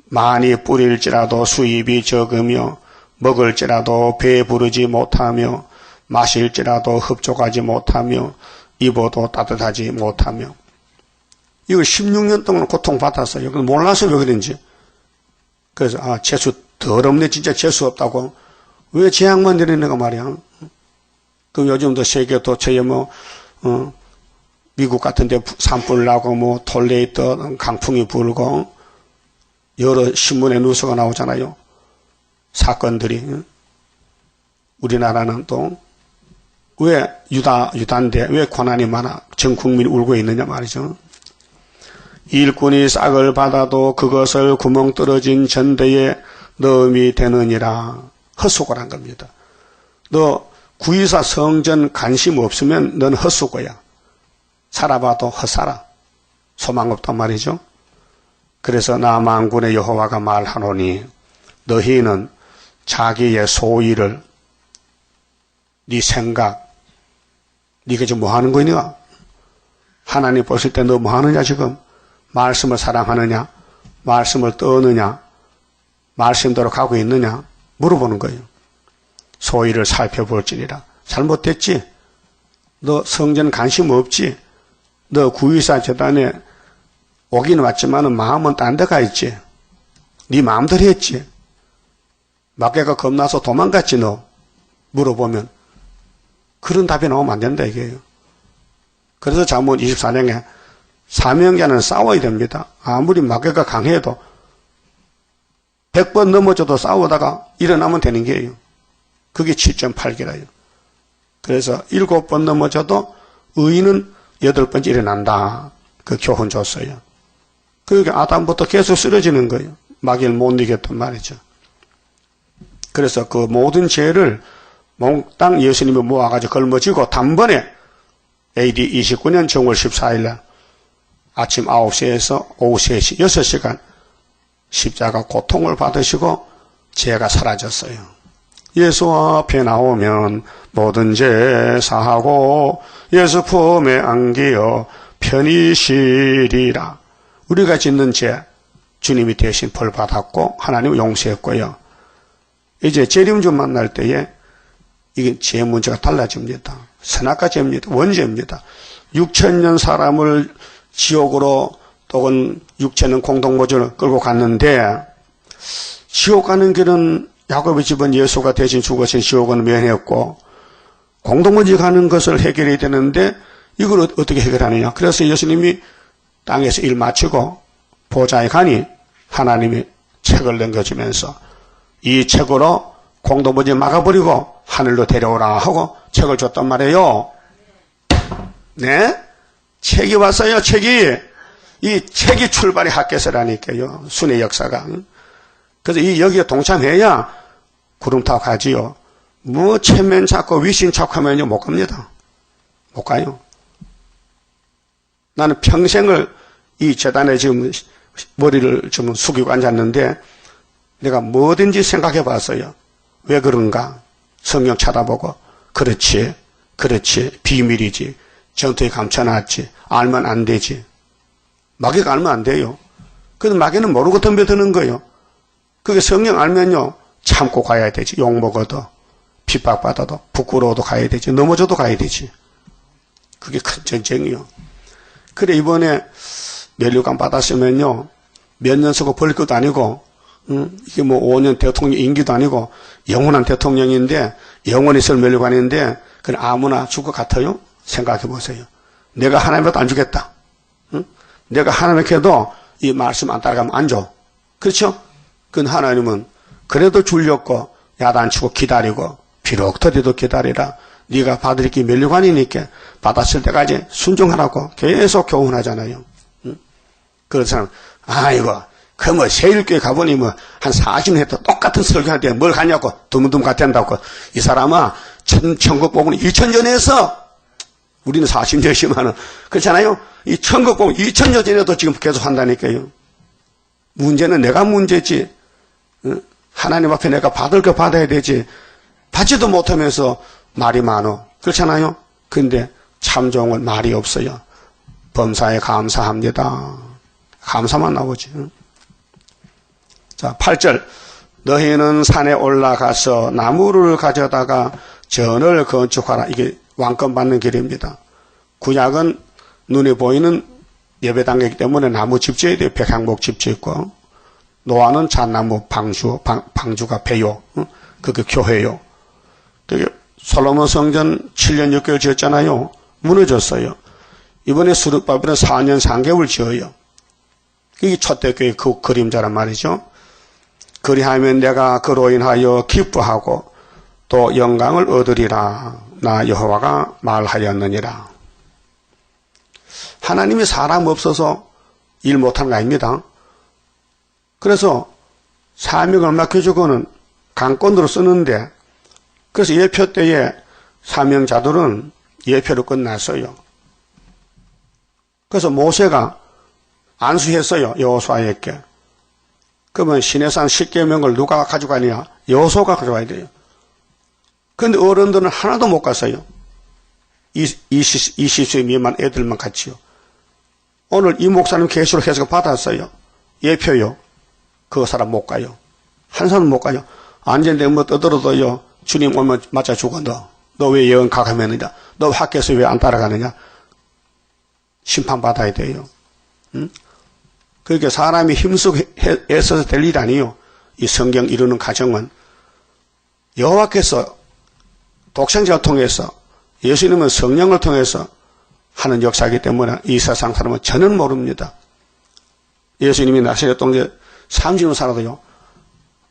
많이 뿌릴지라도 수입이 적으며 먹을지라도 배부르지 못하며 마실지라도 흡족하지 못하며 입어도 따뜻하지 못하며. 이걸 16년 동안 고통받았어요. 몰라서 왜 그런지. 그래서 재수 더럽네. 진짜 재수 없다고. 왜 재앙만 내리는가 말이야. 요즘도 세계 도처에 미국 같은 데 산불 나고 톨레이터 강풍이 불고 여러 신문에 뉴스가 나오잖아요. 사건들이. 우리나라는 또 왜 유다인데 왜 고난이 많아? 전 국민이 울고 있느냐 말이죠. 일꾼이 싹을 받아도 그것을 구멍 떨어진 전대에 넣음이 되느니라. 헛수고를 한 겁니다. 너 구이사 성전 관심 없으면 넌 헛수고야. 살아봐도 헛살아. 소망 없단 말이죠. 그래서 나 만군의 여호와가 말하노니 너희는 자기의 소위를 네 생각 네가 지금 뭐 하는 거냐? 하나님 보실 때 너 뭐 하느냐 지금? 말씀을 사랑하느냐? 말씀을 떠느냐? 말씀대로 가고 있느냐? 물어보는 거예요. 소위를 살펴볼지니라. 잘못됐지? 너 성전 관심 없지? 너 구의사 재단에 오기는 왔지만은 마음은 딴 데 가 있지? 네 마음대로 했지? 마귀가 겁나서 도망갔지 너? 물어보면 그런 답이 나오면 안 된다 이게요. 그래서 잠언 24장에 사명자는 싸워야 됩니다. 아무리 마귀가 강해도 100번 넘어져도 싸우다가 일어나면 되는 게예요. 그게 7.8개라요. 그래서 7번 넘어져도 의인은 8번째 일어난다. 그 교훈 줬어요. 그러니까 아담부터 계속 쓰러지는 거예요. 마귀를 못 이겼단 말이죠. 그래서 그 모든 죄를 몽땅 예수님이 모아가지고 걸머지고 단번에 AD 29년 정월 14일날 아침 9시에서 오후 3시 6시간 십자가 고통을 받으시고 죄가 사라졌어요. 예수 앞에 나오면 모든 죄 사하고 예수 품에 안기어 편히 쉬리라. 우리가 짓는 죄 주님이 대신 벌 받았고 하나님 용서했고요. 이제 재림주 만날 때에 이게 죄 문제가 달라집니다. 선악과 죄입니다. 원죄입니다. 6,000년 사람을 지옥으로 또는 6,000년 공동모전을 끌고 갔는데 지옥 가는 길은 야곱의 집은 예수가 대신 죽으신 지옥은 면했고 공동모전 가는 것을 해결해야 되는데 이걸 어떻게 해결하느냐. 그래서 예수님이 땅에서 일 마치고 보좌에 가니 하나님이 책을 넘겨주면서 이 책으로 공동모전 막아버리고 하늘로 데려오라 하고 책을 줬단 말이에요. 네? 책이 왔어요. 책이. 이 책이 출발이 학개서라니까요. 순회 역사가. 그래서 이 여기에 동참해야 구름 타고 가지요. 뭐 체면 찾고 위신 찾고 하면요 못 갑니다. 못 가요. 나는 평생을 이 재단에 지금 머리를 좀 숙이고 앉았는데 내가 뭐든지 생각해 봤어요. 왜 그런가? 성경 찾아보고 그렇지 비밀이지 전투에 감춰놨지 알면 안 되지. 마귀가 알면 안 돼요. 그래서 마귀는 모르고 덤벼드는 거예요. 그게 성령 알면요, 참고 가야 되지. 욕먹어도, 핍박받아도, 부끄러워도 가야 되지. 넘어져도 가야 되지. 그게 큰 전쟁이요. 그래, 이번에 면류관 받았으면요, 몇 년 쓰고 벌 것도 아니고, 이게 뭐 5년 대통령 임기도 아니고, 영원한 대통령인데, 영원히 쓸 면류관인데, 그냥 아무나 줄 것 같아요? 생각해 보세요. 내가 하나님한테 안 주겠다. 내가 하나님께 해도 이 말씀 안 따라가면 안 줘. 그렇죠? 그건 하나님은 그래도 주려고 야단치고 기다리고, 비록 더디도 기다리라. 네가 받을 게 면류관이니까 받았을 때까지 순종하라고 계속 교훈하잖아요. 그런 사람, 아이고, 그 뭐 세일교회 가보니 뭐 한 40년 했다 똑같은 설교하는데 뭘 가냐고 두문두문 같단다고. 이 사람아, 천국 복음은 2000년 해서 우리는 40년이지만은 그렇잖아요. 이 천국 복음 2000년 전에도 지금 계속 한다니까요. 문제는 내가 문제지. 하나님 앞에 내가 받을 거 받아야 되지. 받지도 못하면서 말이 많어. 그렇잖아요. 근데 참종은 말이 없어요. 범사에 감사합니다. 감사만 나오지. 자, 8절. 너희는 산에 올라가서 나무를 가져다가 전을 건축하라. 이게 왕권 받는 길입니다. 구약은 눈에 보이는 예배당이기 때문에 나무 집 지어야 돼요. 백향목 집 짓고. 노아는 잣나무 방주가 배요. 그게 교회요. 되게 솔로몬 성전 7년 6개월 지었잖아요. 무너졌어요. 이번에 수르바벨은 4년 3개월 지어요. 이게 초대교회 그 그림자란 말이죠. 그리하면 내가 그로 인하여 기뻐하고 또 영광을 얻으리라. 나 여호와가 말하였느니라. 하나님이 사람 없어서 일 못하는 거 아닙니다. 그래서 사명을 맡겨주고는 강권으로 쓰는데, 그래서 예표 때에 사명자들은 예표로 끝났어요. 그래서 모세가 안수했어요. 여호수아에게. 그러면 시내산 10계명을 누가 가져가냐? 여호수아가 가져와야 돼요. 그런데 어른들은 하나도 못 갔어요. 20세 미만 애들만 갔지요. 오늘 이 목사님 계시록 해서 받았어요. 예표요. 그 사람 못 가요. 한 사람 못 가요. 안전대 뭐 떠들어도요. 주님 오면 맞아 죽어 너. 너 왜 예언 가감했느냐? 너 학교에서 왜 안 따라가느냐? 심판받아야 돼요. 응? 그러니까 사람이 힘쓰고 애써서 될 일이 아니에요. 이 성경 이루는 과정은 여호와께서 독생자를 통해서, 예수님은 성령을 통해서 하는 역사이기 때문에 이 세상 사람은 전혀 모릅니다. 예수님이 나사렛 동네 30년 살아도요,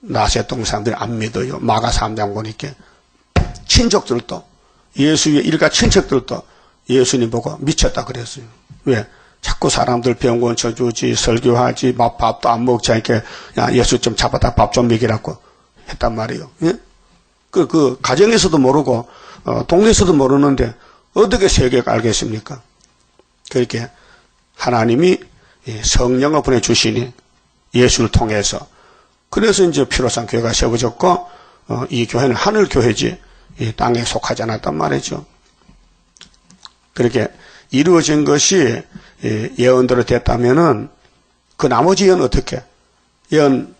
나사렛 동네 사람들이 안 믿어요. 마가 3장 보니까 친족들도, 예수의 일가 친척들도 예수님 보고 미쳤다 그랬어요. 왜? 자꾸 사람들 병원 쳐주지, 설교하지, 밥도 안 먹지 않게, 야, 예수 좀 잡아다 밥 좀 먹이라고 했단 말이에요. 예? 그 가정에서도 모르고, 동네에서도 모르는데, 어떻게 세계가 알겠습니까? 그렇게 하나님이 성령을 보내주시니, 예수를 통해서. 그래서 이제 피로상 교회가 세워졌고, 이 교회는 하늘교회지, 이 땅에 속하지 않았단 말이죠. 그렇게 이루어진 것이 예언대로 됐다면은, 그 나머지 예언 어떻게? 예언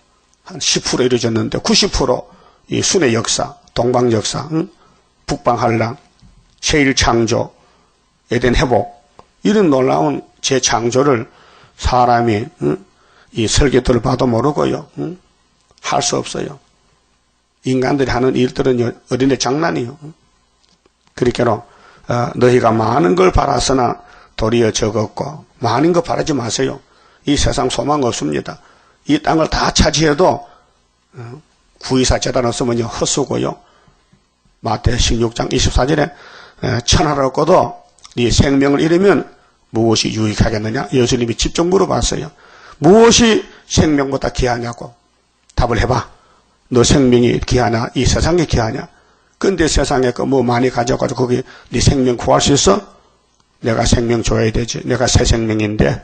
한 10% 이루어졌는데, 90% 이 순의 역사, 동방 역사, 북방 한란, 세일 창조, 에덴 회복, 이런 놀라운 재창조를 사람이 이 설계도를 봐도 모르고요. 할 수 없어요. 인간들이 하는 일들은 어린애 장난이요. 그러니까 너희가 많은 걸 바랐으나 도리어 적었고, 많은 거 바라지 마세요. 이 세상 소망 없습니다. 이 땅을 다 차지해도 구이사 재단 없으면 헛수고요. 마태 16장 24절에 천하를 얻고도 네 생명을 잃으면 무엇이 유익하겠느냐? 예수님이 직접 물어봤어요. 무엇이 생명보다 귀하냐고. 답을 해봐. 너 생명이 귀하냐? 이 세상이 귀하냐? 근데 세상에 그 뭐 많이 가져가지고 거기 네 생명 구할 수 있어? 내가 생명 줘야 되지. 내가 새 생명인데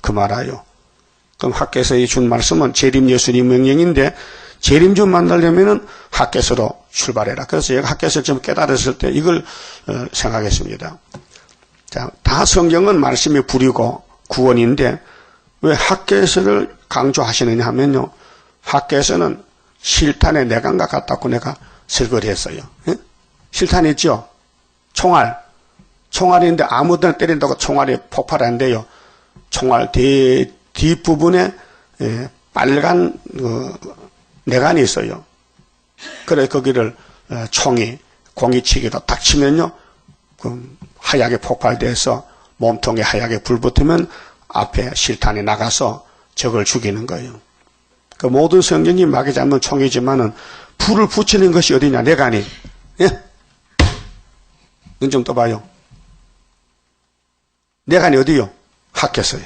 그 말아요. 그럼 학교에서 준 말씀은 재림 예수님 명령인데, 재림주 만나려면은 학교에서로 출발해라. 그래서 제가 학교에서 좀 깨달았을 때 이걸 생각했습니다. 자, 다 성경은 말씀이 불이고 구원인데 왜 학교에서를 강조하시느냐 하면요. 학교에서는 실탄에 내강과 같다고 내가 설거리 했어요. 예? 실탄 있죠? 총알인데 아무 데나 때린다고 총알이 폭발한대요. 총알 뒷부분에 빨간 내관이 있어요. 그래 거기를 총이 공이치기로 딱 치면요. 하얗게 폭발돼서 몸통에 하얗게 불 붙으면 앞에 실탄이 나가서 적을 죽이는 거예요. 그 모든 성경이 막이 잡는 총이지만은 불을 붙이는 것이 어디냐? 내관이. 예? 눈 좀 떠봐요. 내관이 어디요? 학교에서요.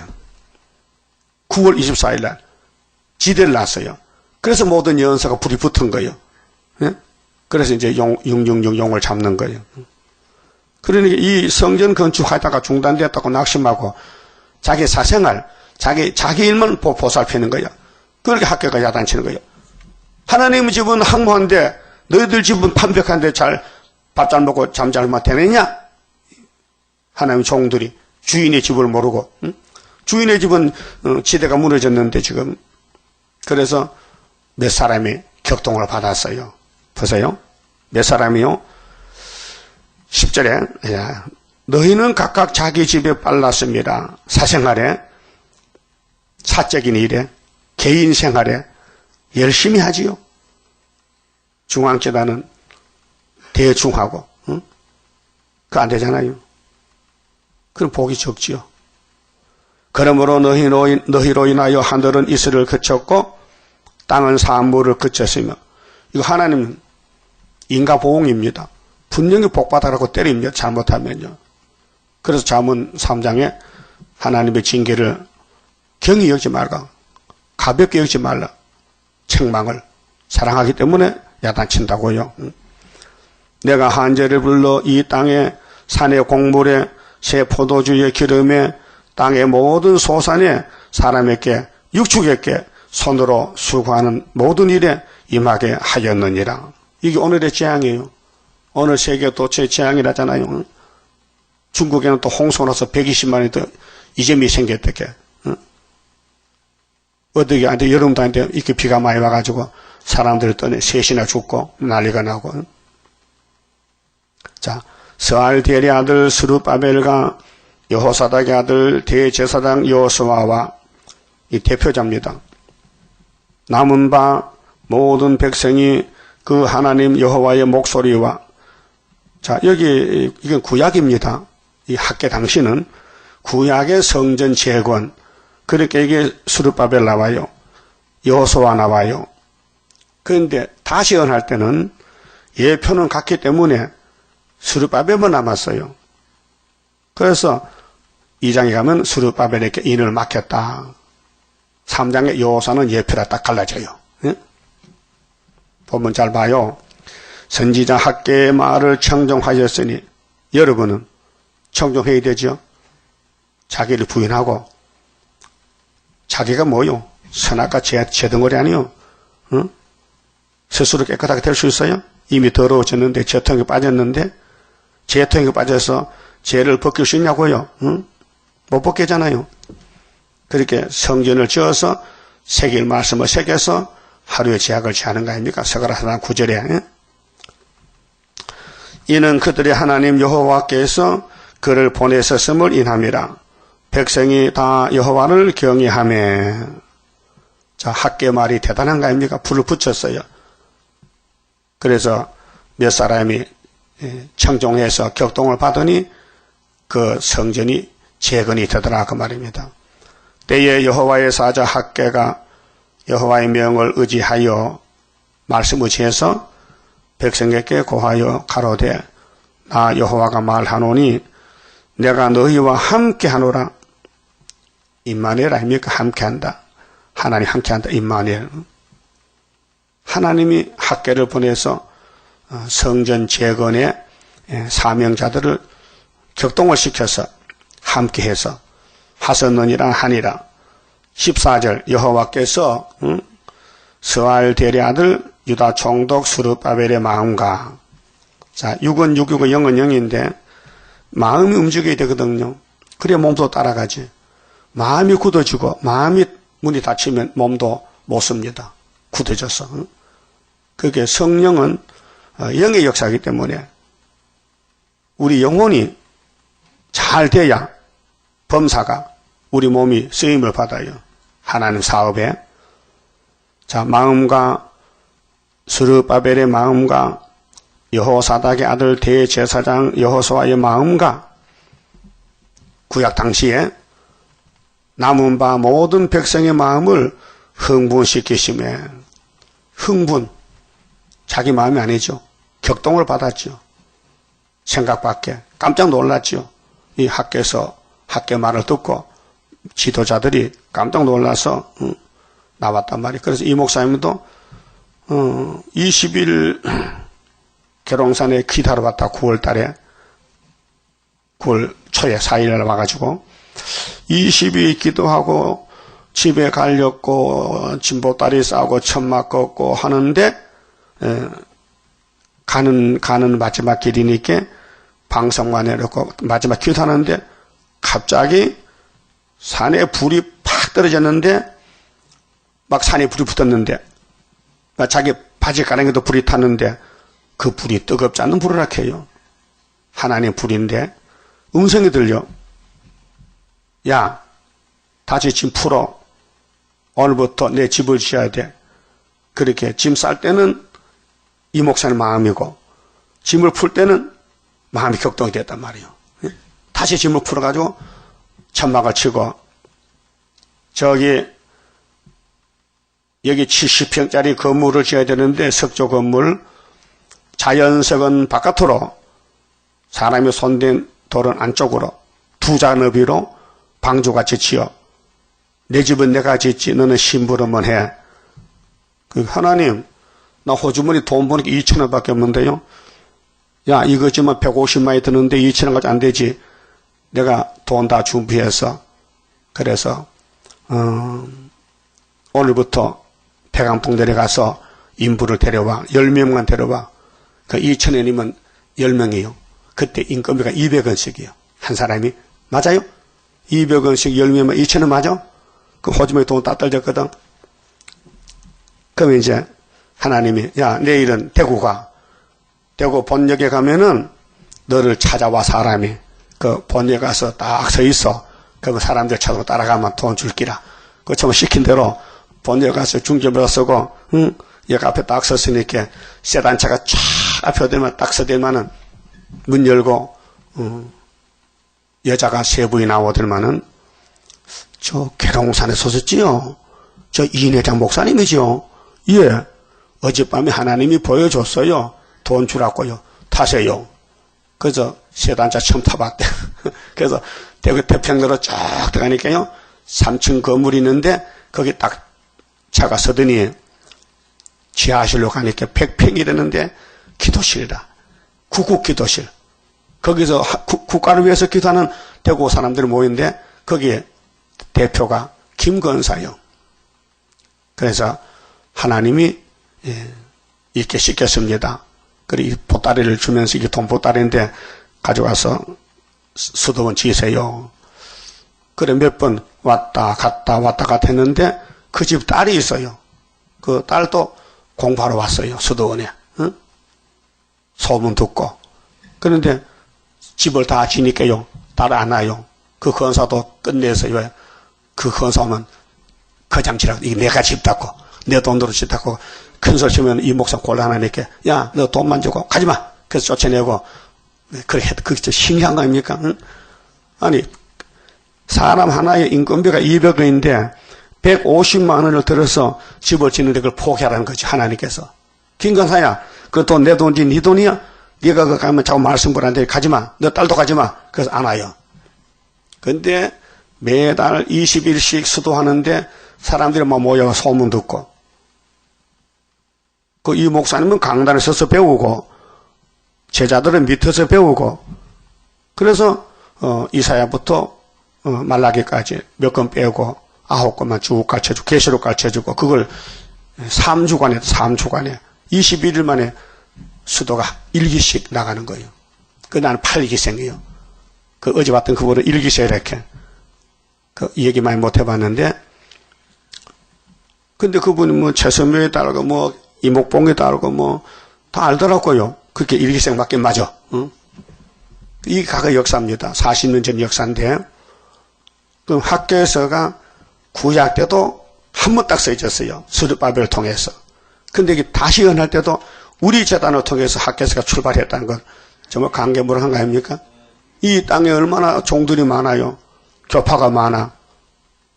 9월 24일 날 지대를 놨어요. 그래서 모든 연사가 불이 붙은 거예요. 예? 그래서 이제 666 용을 잡는 거예요. 그러니까 이 성전 건축하다가 중단되었다고 낙심하고 자기 사생활, 자기 일만 보살피는 거예요. 그렇게 학교가 야단치는 거예요. 하나님 집은 항모한데 너희들 집은 판벽한데 밥 잘 먹고 잠 잘 되느냐? 하나님 종들이 주인의 집을 모르고, 응? 주인의 집은 지대가 무너졌는데 지금. 그래서 몇 사람이 격동을 받았어요. 보세요. 몇 사람이요? 10절에 너희는 각각 자기 집에 빨랐습니다. 사생활에, 사적인 일에, 개인 생활에 열심히 하지요. 중앙재단은 대충 하고, 응? 그거 안 되잖아요. 그럼 복이 적지요. 그러므로 너희로 인하여 하늘은 이슬을 그쳤고 땅은 산물을 그쳤으며, 이거 하나님 인가보응입니다. 분명히 복받아라고 때립니다. 잘못하면요. 그래서 잠언 3장에 하나님의 징계를 경히 여기지 말라, 가볍게 여기지 말라, 책망을 사랑하기 때문에 야단친다고요. 내가 한재를 불러 이 땅에 산의 곡물에 새 포도주의 기름에 땅의 모든 소산에 사람에게 육축에게 손으로 수고하는 모든 일에 임하게 하였느니라. 이게 오늘의 재앙이에요. 오늘 세계 도처의 재앙이라잖아요. 중국에는 또 홍수가 나서 120만이 더 이점이 생겼대게. 어떻게 안 돼? 여름도 안 돼. 이렇게 비가 많이 와가지고 사람들 떠내 셋이나 죽고 난리가 나고. 자, 스알디엘의 아들 스룹바벨과 여호사닥의 아들 대제사장 여호수아와 이 대표자입니다. 남은 바 모든 백성이 그 하나님 여호와의 목소리와, 자, 여기 이건 구약입니다. 이 학계 당시는 구약의 성전 재건, 그렇게 이게 스룹바벨 나와요. 여호수아 나와요. 그런데 다시 언할 때는 예표는 같기 때문에 스룹바벨만 남았어요. 그래서 2장에 가면 스룹바벨에게 인을 맡겼다. 3장에 여호수아는 예표라 딱 갈라져요. 예? 보면 잘 봐요. 선지자 학계의 말을 청종하였으니, 여러분은 청종해야 되죠. 자기를 부인하고, 자기가 뭐요? 선악과 재덩어리 아니요? 응? 스스로 깨끗하게 될 수 있어요? 이미 더러워졌는데, 재통에 빠졌는데, 재통에 빠져서 죄를 벗길 수 있냐고요? 응? 못 벗기잖아요. 그렇게 성전을 지어서 새길 말씀을 새겨서 하루의 죄악을 지하는 거 아닙니까? 서가라사랑 9절에. 응? 이는 그들의 하나님 여호와께서 그를 보내셨음을 인함이라. 백성이 다 여호와를 경외하며. 자, 학계 말이 대단한 거 아닙니까? 불을 붙였어요. 그래서 몇 사람이 청종해서 격동을 받으니 그 성전이 재건이 되더라 그 말입니다. 때에 여호와의 사자 학계가 여호와의 명을 의지하여 말씀 의지해서 백성에게 고하여 가로되, 나 여호와가 말하노니 내가 너희와 함께하노라. 임마누엘 아닙니까? 함께한다. 하나님 함께한다. 임마누엘. 하나님이 학계를 보내서 성전 재건의 사명자들을 격동을 시켜서 함께해서 하셨느니라 하니라. 14절 여호와께서 스알디엘의 아들 유다 총독 스룹바벨의 마음과, 자, 6은 6이고 0은 0인데 마음이 움직여야 되거든요. 그래야 몸도 따라가지. 마음이 굳어지고 마음이 문이 닫히면 몸도 못 씁니다. 굳어져서. 그게 성령은 영의 역사이기 때문에 우리 영혼이 잘 돼야 범사가 우리 몸이 쓰임을 받아요. 하나님 사업에. 자, 마음과 스룹바벨의 마음과 여호사닥의 아들 대제사장 여호수아의 마음과 구약 당시에 남은 바 모든 백성의 마음을 흥분시키심에 흥분, 자기 마음이 아니죠. 격동을 받았죠. 생각 밖에 깜짝 놀랐죠. 이 학교에서 학교 말을 듣고 지도자들이 깜짝 놀라서 나왔단 말이에요. 그래서 이 목사님도 20일 계룡산에 기다려 왔다. 9월 달에 9월 초에 4일날 와가지고 20일 기도하고 집에 가려고 진보다리 싸고 천막 걷고 하는데 가는 마지막 길이니까 방송만 해놓고 마지막 기도하는데 갑자기 산에 불이 팍 떨어졌는데 막 산에 불이 붙었는데 막 자기 바지 가랑이도 불이 탔는데 그 불이 뜨겁지 않는 불이라 해요. 하나님 불인데 음성이 들려. 야, 다시 짐 풀어. 오늘부터 내 집을 지어야 돼. 그렇게 짐 쌀 때는 이 목사님 마음이고 짐을 풀 때는 마음이 격동이 됐단 말이에요. 다시 짐을 풀어가지고 천막을 치고 여기 70평짜리 건물을 지어야 되는데 석조 건물 자연석은 바깥으로 사람이 손댄 돌은 안쪽으로 두 잔너비로 방주같이 지어 내 집은 내가 짓지 너는 심부름만 해. 그 하나님 나 호주머니 돈 버니까 2,000원밖에 없는데요. 야 이거 지만 150만이 드는데 2,000원까지 안 되지. 내가 돈 다 준비해서 그래서 오늘부터 폐강동 내려가서 인부를 데려와 10명만 데려와. 그 2,000원이면 10명이요. 그때 인건비가 200원씩이요. 한 사람이. 맞아요? 200원씩 10명이면 2,000원 맞아? 그 호주머니 돈 다 떨어졌거든. 그러면 이제 하나님이 야 내일은 대구 가. 대구 본역에 가면은 너를 찾아와 사람이. 그 본역에 가서 딱 서 있어. 그러면 사람들 찾아고 따라가면 돈 줄기라. 그처럼 시킨 대로 본역에 가서 중점으로 쓰고 여기 앞에 딱 섰으니까 세단차가 쫙 앞에 오더만 딱 서더만은 문 열고 여자가 세 분이 나오더만은 저 계룡산에 섰었지요. 저 이인회장 목사님이죠. 예. 어젯밤에 하나님이 보여줬어요. 돈 주라고요. 타세요. 그래서 세단차 처음 타봤대. 그래서 대구 태평로로 쫙 들어가니까요. 3층 건물이 있는데 거기 딱 차가 서더니 지하실로 가니까 100평이 되는데 기도실이다. 구국 기도실. 거기서 국가를 위해서 기도하는 대구 사람들이 모이는데 거기에 대표가 김건사요. 그래서 하나님이 이렇게 시켰습니다. 그리고 이 보따리를 주면서 이게 돈 보따리인데 가져가서 수도원 지세요. 그래 몇 번 왔다 갔다 했는데 그 집 딸이 있어요. 그 딸도 공부하러 왔어요. 수도원에. 소문 듣고. 그런데 집을 다 지니까요. 딸 안 와요. 그 건사도 끝내서요. 그 건사 오면 거장치라고 이게 내가 집다고 내 돈으로 집다고 큰 소리 치면 이 목사 곤란하니까 야 너 돈만 주고 가지마. 그래서 쫓아내고 그게 신기한 거 아닙니까? 아니 사람 하나의 인건비가 200원인데 150만 원을 들어서 집을 짓는데 그걸 포기하라는 거지. 하나님께서. 김건사야 그 돈 내 돈이지 네 돈이야? 네가 그 가면 자꾸 말씀부란데 가지마. 너 딸도 가지마. 그래서 안 와요. 근데 매달 20일씩 수도하는데 사람들이 막 모여 소문 듣고 그 이 목사님은 강단에 서서 배우고 제자들은 밑에서 배우고 그래서 이사야부터 말라기까지 몇 권 빼고 9권만 쭉 가르쳐주고 계시록 가르쳐주고 그걸 3주간에 21일 만에 수도가 1기씩 나가는 거예요. 그 나는 8기생이에요. 그 어제 봤던 그거를 1기세 이렇게 그 얘기 많이 못 해봤는데 근데 그분이 뭐 최선묘에 따르고 뭐 이목봉에 따르고 뭐 다 알더라고요. 그렇게 일기생밖에 맞아. 응? 이 과거 역사입니다. 40년 전 역사인데, 그럼 학교에서가 구약 때도 한 번 딱 써있었어요. 스룹바벨을 통해서. 근데 이게 다시 연할 때도 우리 재단을 통해서 학교에서가 출발했다는 건 정말 감개무량한 거 아닙니까? 이 땅에 얼마나 종들이 많아요. 교파가 많아.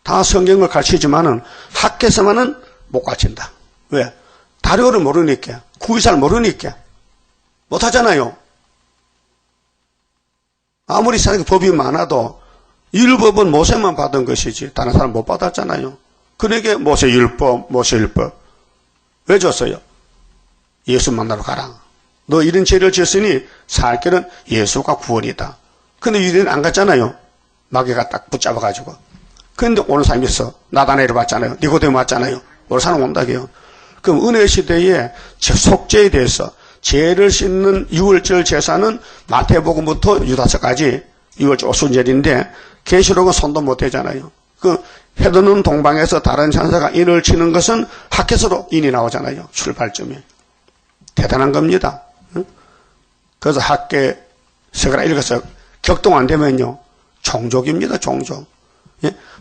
다 성경을 가르치지만은 학교에서만은 못 가르친다. 왜? 다료를 모르니까. 구이 잘 모르니까. 못하잖아요. 아무리 사람이 법이 많아도 율법은 모세만 받은 것이지 다른 사람 못 받았잖아요. 그러니까 모세율법. 왜 줬어요? 예수 만나러 가라. 너 이런 죄를 지었으니 살 길은 예수가 구원이다. 근데 유대인은 안 갔잖아요. 마귀가 딱 붙잡아가지고. 그런데 오는 사람이 있어. 나다나엘을 봤잖아요. 니고데모 봤잖아요. 오늘 사람 온다고요. 그럼 은혜 시대에 속죄에 대해서 죄를 씻는 유월절 제사는 마태복음부터 유다서까지 유월절 오순절인데 계시록은 손도 못 대잖아요. 그 헤드는 동방에서 다른 천사가 인을 치는 것은 학개서로 인이 나오잖아요. 출발점에. 대단한 겁니다. 그래서 학개서가 읽어서 격동 안 되면요. 종족입니다. 종족.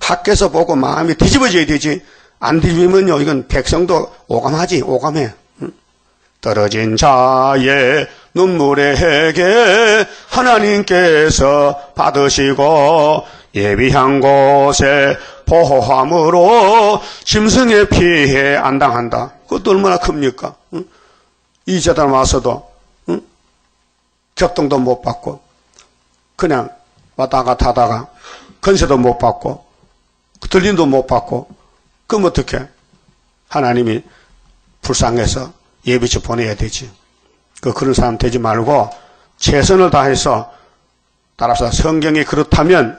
학개서 보고 마음이 뒤집어져야 되지. 안 뒤집으면요. 이건 백성도 오감하지. 오감해. 떨어진 자의 눈물의 회개 하나님께서 받으시고 예비한 곳에 보호함으로 짐승의 피해 안 당한다. 그것도 얼마나 큽니까? 이 재단 와서도 격동도 못 받고 그냥 왔다 갔다 하다가 건세도 못 받고 들림도 못 받고 그럼 어떻게 하나님이 불쌍해서 예비치 보내야 되지. 그런 사람 되지 말고 최선을 다해서 따라서 성경이 그렇다면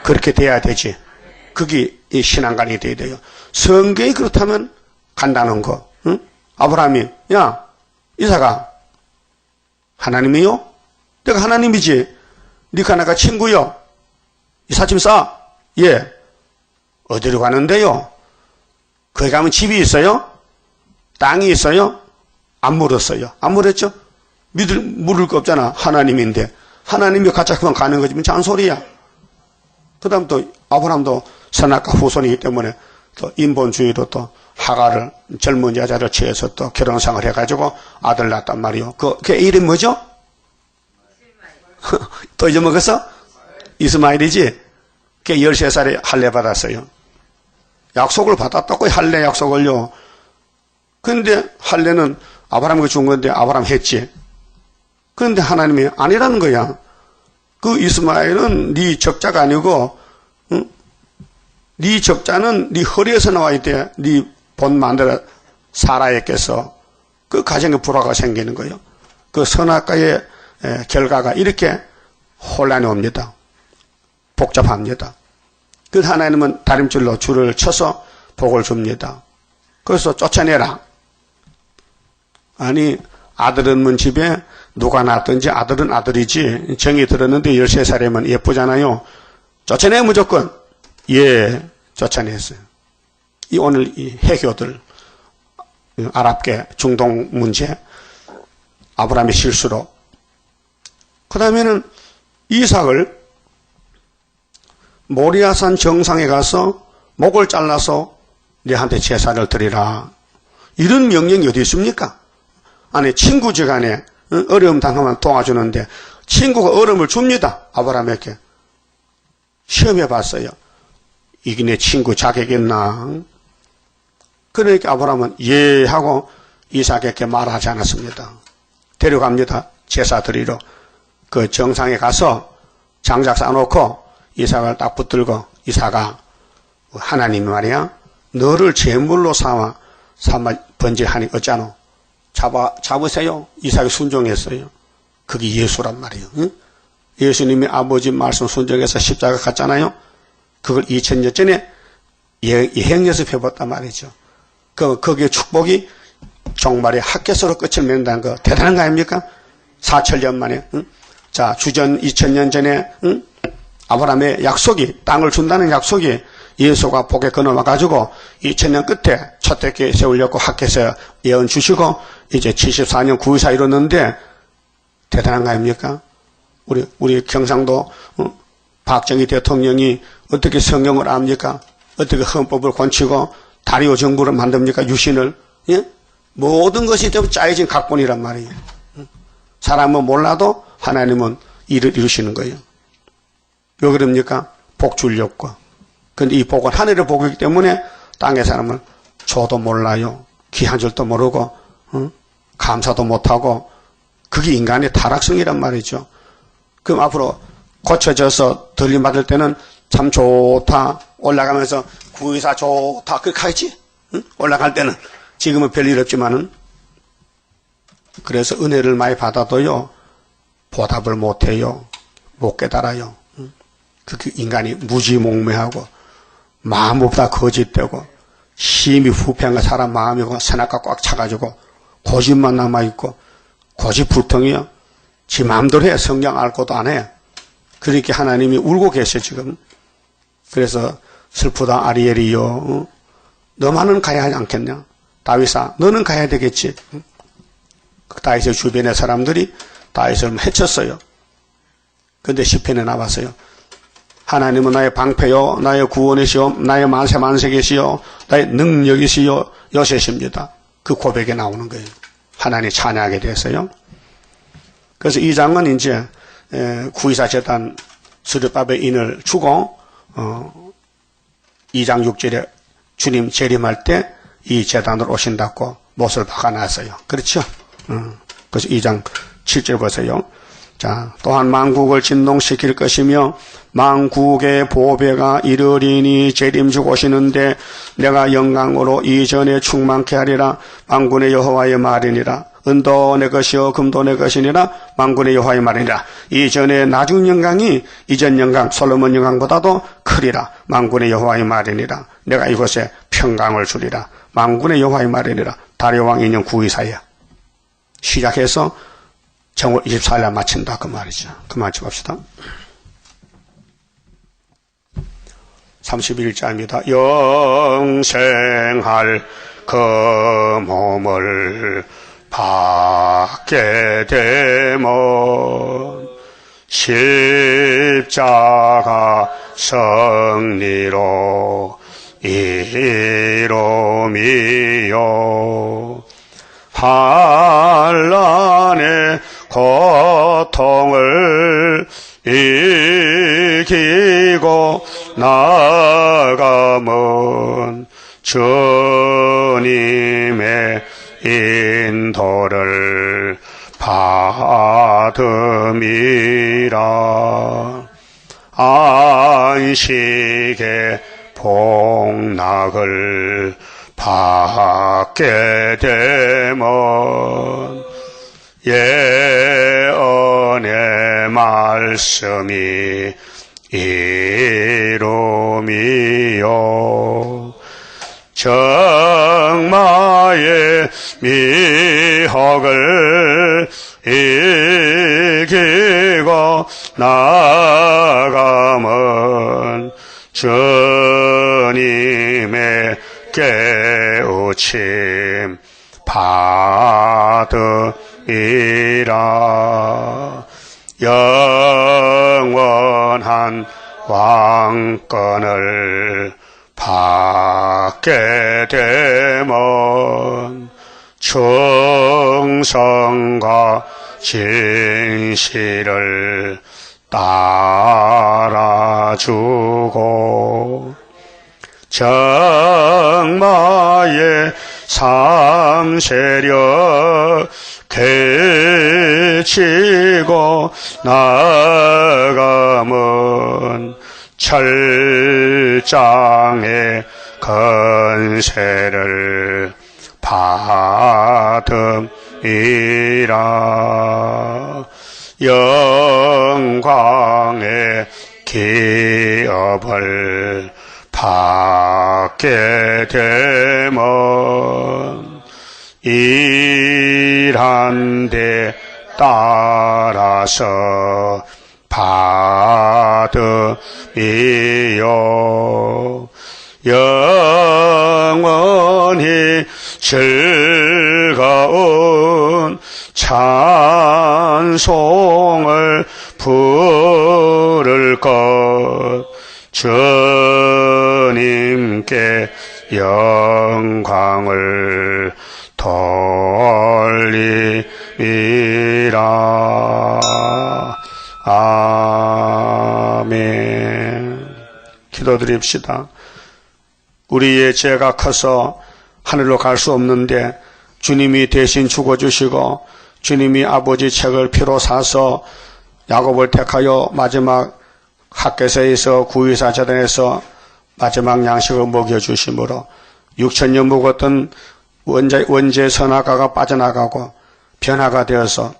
그렇게 돼야 되지. 그게 이 신앙관이 돼야 돼요. 성경이 그렇다면 간다는 거. 응? 아브라함이 야 이삭아 하나님이요? 내가 하나님이지. 니가 나가 친구요. 이삭 좀 싸. 예. 어디로 가는데요? 거기 가면 집이 있어요? 땅이 있어요? 안 물었어요. 안 물었죠? 물을 거 없잖아. 하나님인데. 하나님이 같이 그만 가는 거지. 잔소리야. 그 다음 또 아브라함도 선악과 후손이기 때문에 또 인본주의로 또 하가를 젊은 여자를 취해서 또 결혼상을 해가지고 아들 낳았단 말이요. 그 이름 뭐죠? 또 잊어먹었어? 이스마일이지? 걔 13살에 할례 받았어요. 약속을 받았다고 할례 약속을요. 그런데 할례는 아브라함이 준 건데 아브라함 했지. 그런데 하나님이 아니라는 거야. 그 이스마엘은 네 적자가 아니고 응? 네 적자는 네 허리에서 나와야 돼. 네 본 마누라 사라에게서 그 가정에 불화가 생기는 거예요. 그 선악과의 결과가 이렇게 혼란이 옵니다. 복잡합니다. 그 하나님은 다림줄로 줄을 쳐서 복을 줍니다. 그래서 쫓아내라. 아니 아들 없는 집에 누가 낳았든지 아들은 아들이지. 정이 들었는데 13살이면 예쁘잖아요. 쫓아내 무조건. 예, 쫓아냈어요. 이 오늘 이 해교들 아랍계 중동 문제 아브라함의 실수로 그 다음에는 이삭을 모리아산 정상에 가서 목을 잘라서 네한테 제사를 드리라. 이런 명령이 어디 있습니까? 아니 친구지간에 어려움 당하면 도와주는데 친구가 어려움을 줍니다. 아브라함에게. 시험해 봤어요. 이게 내 친구 자격있나? 그러니까 아브라함은 예 하고 이삭에게 말하지 않았습니다. 데려갑니다. 제사 드리러. 그 정상에 가서 장작 쌓아놓고 이삭을 딱 붙들고 이삭아 하나님이 말이야 너를 제물로 삼아 번제하니 어쩌노? 잡으세요. 이삭이 순종했어요. 그게 예수란 말이에요. 응? 예수님이 아버지 말씀 순종해서 십자가 갔잖아요. 그걸 2000년 전에 예행 연습해봤단 말이죠. 거기에 축복이 종말의 학개서로 끝을 맺는다는 거 대단한 거 아닙니까? 4천년 만에. 응? 자, 주전 2000년 전에 응? 아브라함의 약속이 땅을 준다는 약속이 예수가 복에 건너와가지고 2000년 끝에 초대교회 세우려고 학교에서 예언 주시고 이제 74년 9.24 이뤘는데 대단한 거 아닙니까? 우리 경상도 박정희 대통령이 어떻게 성경을 압니까? 어떻게 헌법을 권치고 다리오 정부를 만듭니까? 유신을. 예? 모든 것이 좀 짜여진 각본이란 말이에요. 사람은 몰라도 하나님은 일을 이루시는 거예요. 왜 그럽니까? 복 주려고. 근데 이 복은 하늘의 복이기 때문에 땅의 사람은 저도 몰라요. 귀한 줄도 모르고 감사도 못하고 그게 인간의 타락성이란 말이죠. 그럼 앞으로 고쳐져서 들림받을 때는 참 좋다. 올라가면서 9.24 좋다. 그렇게 하겠지? 응? 올라갈 때는. 지금은 별일 없지만은. 그래서 은혜를 많이 받아도요. 보답을 못해요. 못 깨달아요. 응? 그 인간이 무지몽매하고 마음보다 거짓되고 심히 후패한 사람 마음이고 선악과 꽉 차가지고 고집만 남아있고 고집불통이요. 지 마음대로 해. 성경 알 것도 안 해. 그렇게 하나님이 울고 계셔 지금. 그래서 슬프다 아리엘이요. 너만은 가야 하지 않겠냐. 다윗아 너는 가야 되겠지. 다윗의 주변의 사람들이 다윗을 해쳤어요. 근데 시편에 나왔어요. 하나님은 나의 방패요 나의 구원이시요 나의 만세만세계시요 나의 능력이시요 요새십니다. 그 고백에 나오는 거예요. 하나님 찬양하게 됐어요. 그래서 이 장은 이제 9.24 재단 수렵밥의 인을 주고 2장 6절에 주님 재림할 때 이 재단으로 오신다고 못을 박아놨어요. 그렇죠? 그래서 2장 7절 보세요. 자, 또한 만국을 진동시킬 것이며 만국의 보배가 이르리니 재림주고 오시는데 내가 영광으로 이전에 충만케 하리라. 만군의 여호와의 말이니라. 은도 내 것이요 금도 내 것이니라. 만군의 여호와의 말이니라. 이전에 나중 영광이 이전 영광 솔로몬 영광보다도 크리라. 만군의 여호와의 말이니라. 내가 이곳에 평강을 주리라. 만군의 여호와의 말이니라. 다리오 왕 인년 9.24야. 시작해서 정월 24일날 마친다 그 말이죠. 그만 봅시다. 31자입니다. 영생할 그 몸을 받게 되면 십자가 승리로 이루미요 환난의 고통을 이기고 나가면 주님의 인도를 받음이라. 안식의 복락을 받게 되면 예언의 말씀이 이루미요 정마의 미혹을 이기고 나가면 주님의 깨우침 받으리라. 영원한 왕권을 받게 되면 충성과 진실을 따라주고 정마의 삼세력 개치고 나가면 철장의 건세를 받음이라. 영광의 기업을 받게 되면 일한 데 따라서 받음이요 영원히 즐거운 찬송을 부를 것 주님께 영광을 돌리리라. 아멘. 기도드립시다. 우리의 죄가 커서 하늘로 갈 수 없는데 주님이 대신 죽어주시고 주님이 아버지 책을 피로 사서 야곱을 택하여 마지막 학개서에서 구유사 재단에서 마지막 양식을 먹여주심으로 6,000년 묵었던 원죄 선악과가 빠져나가고 변화가 되어서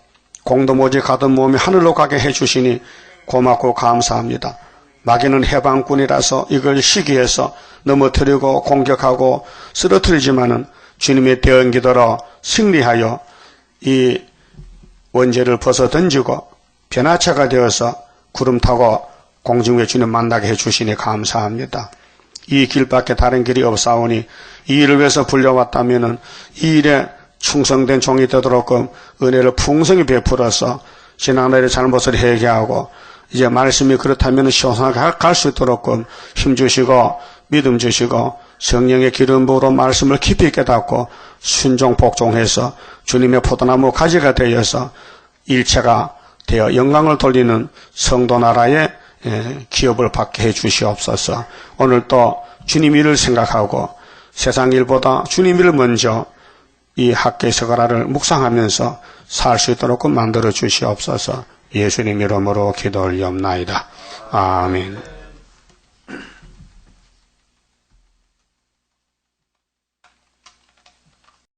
공도모지 가던 몸이 하늘로 가게 해주시니 고맙고 감사합니다. 마귀는 해방꾼이라서 이걸 시기해서 넘어뜨리고 공격하고 쓰러뜨리지만은 주님의 대언기도로 승리하여 이 원죄를 벗어 던지고 변화체가 되어서 구름 타고 공중에 주님 만나게 해주시니 감사합니다. 이 길밖에 다른 길이 없사오니 이 일을 위해서 불려왔다면은 이 일에 충성된 종이 되도록끔 은혜를 풍성히 베풀어서 신앙날의 잘못을 회개하고 이제 말씀이 그렇다면 시원하게 갈 수 있도록끔 힘주시고 믿음 주시고 성령의 기름 부으로 말씀을 깊이 깨닫고 순종 복종해서 주님의 포도나무 가지가 되어서 일체가 되어 영광을 돌리는 성도 나라의 기업을 받게 해 주시옵소서. 오늘 또 주님 일을 생각하고 세상 일보다 주님 일을 먼저 이 학개서가라를 묵상하면서 살 수 있도록 만들어 주시옵소서. 예수님 이름으로 기도 올리옵나이다. 아멘.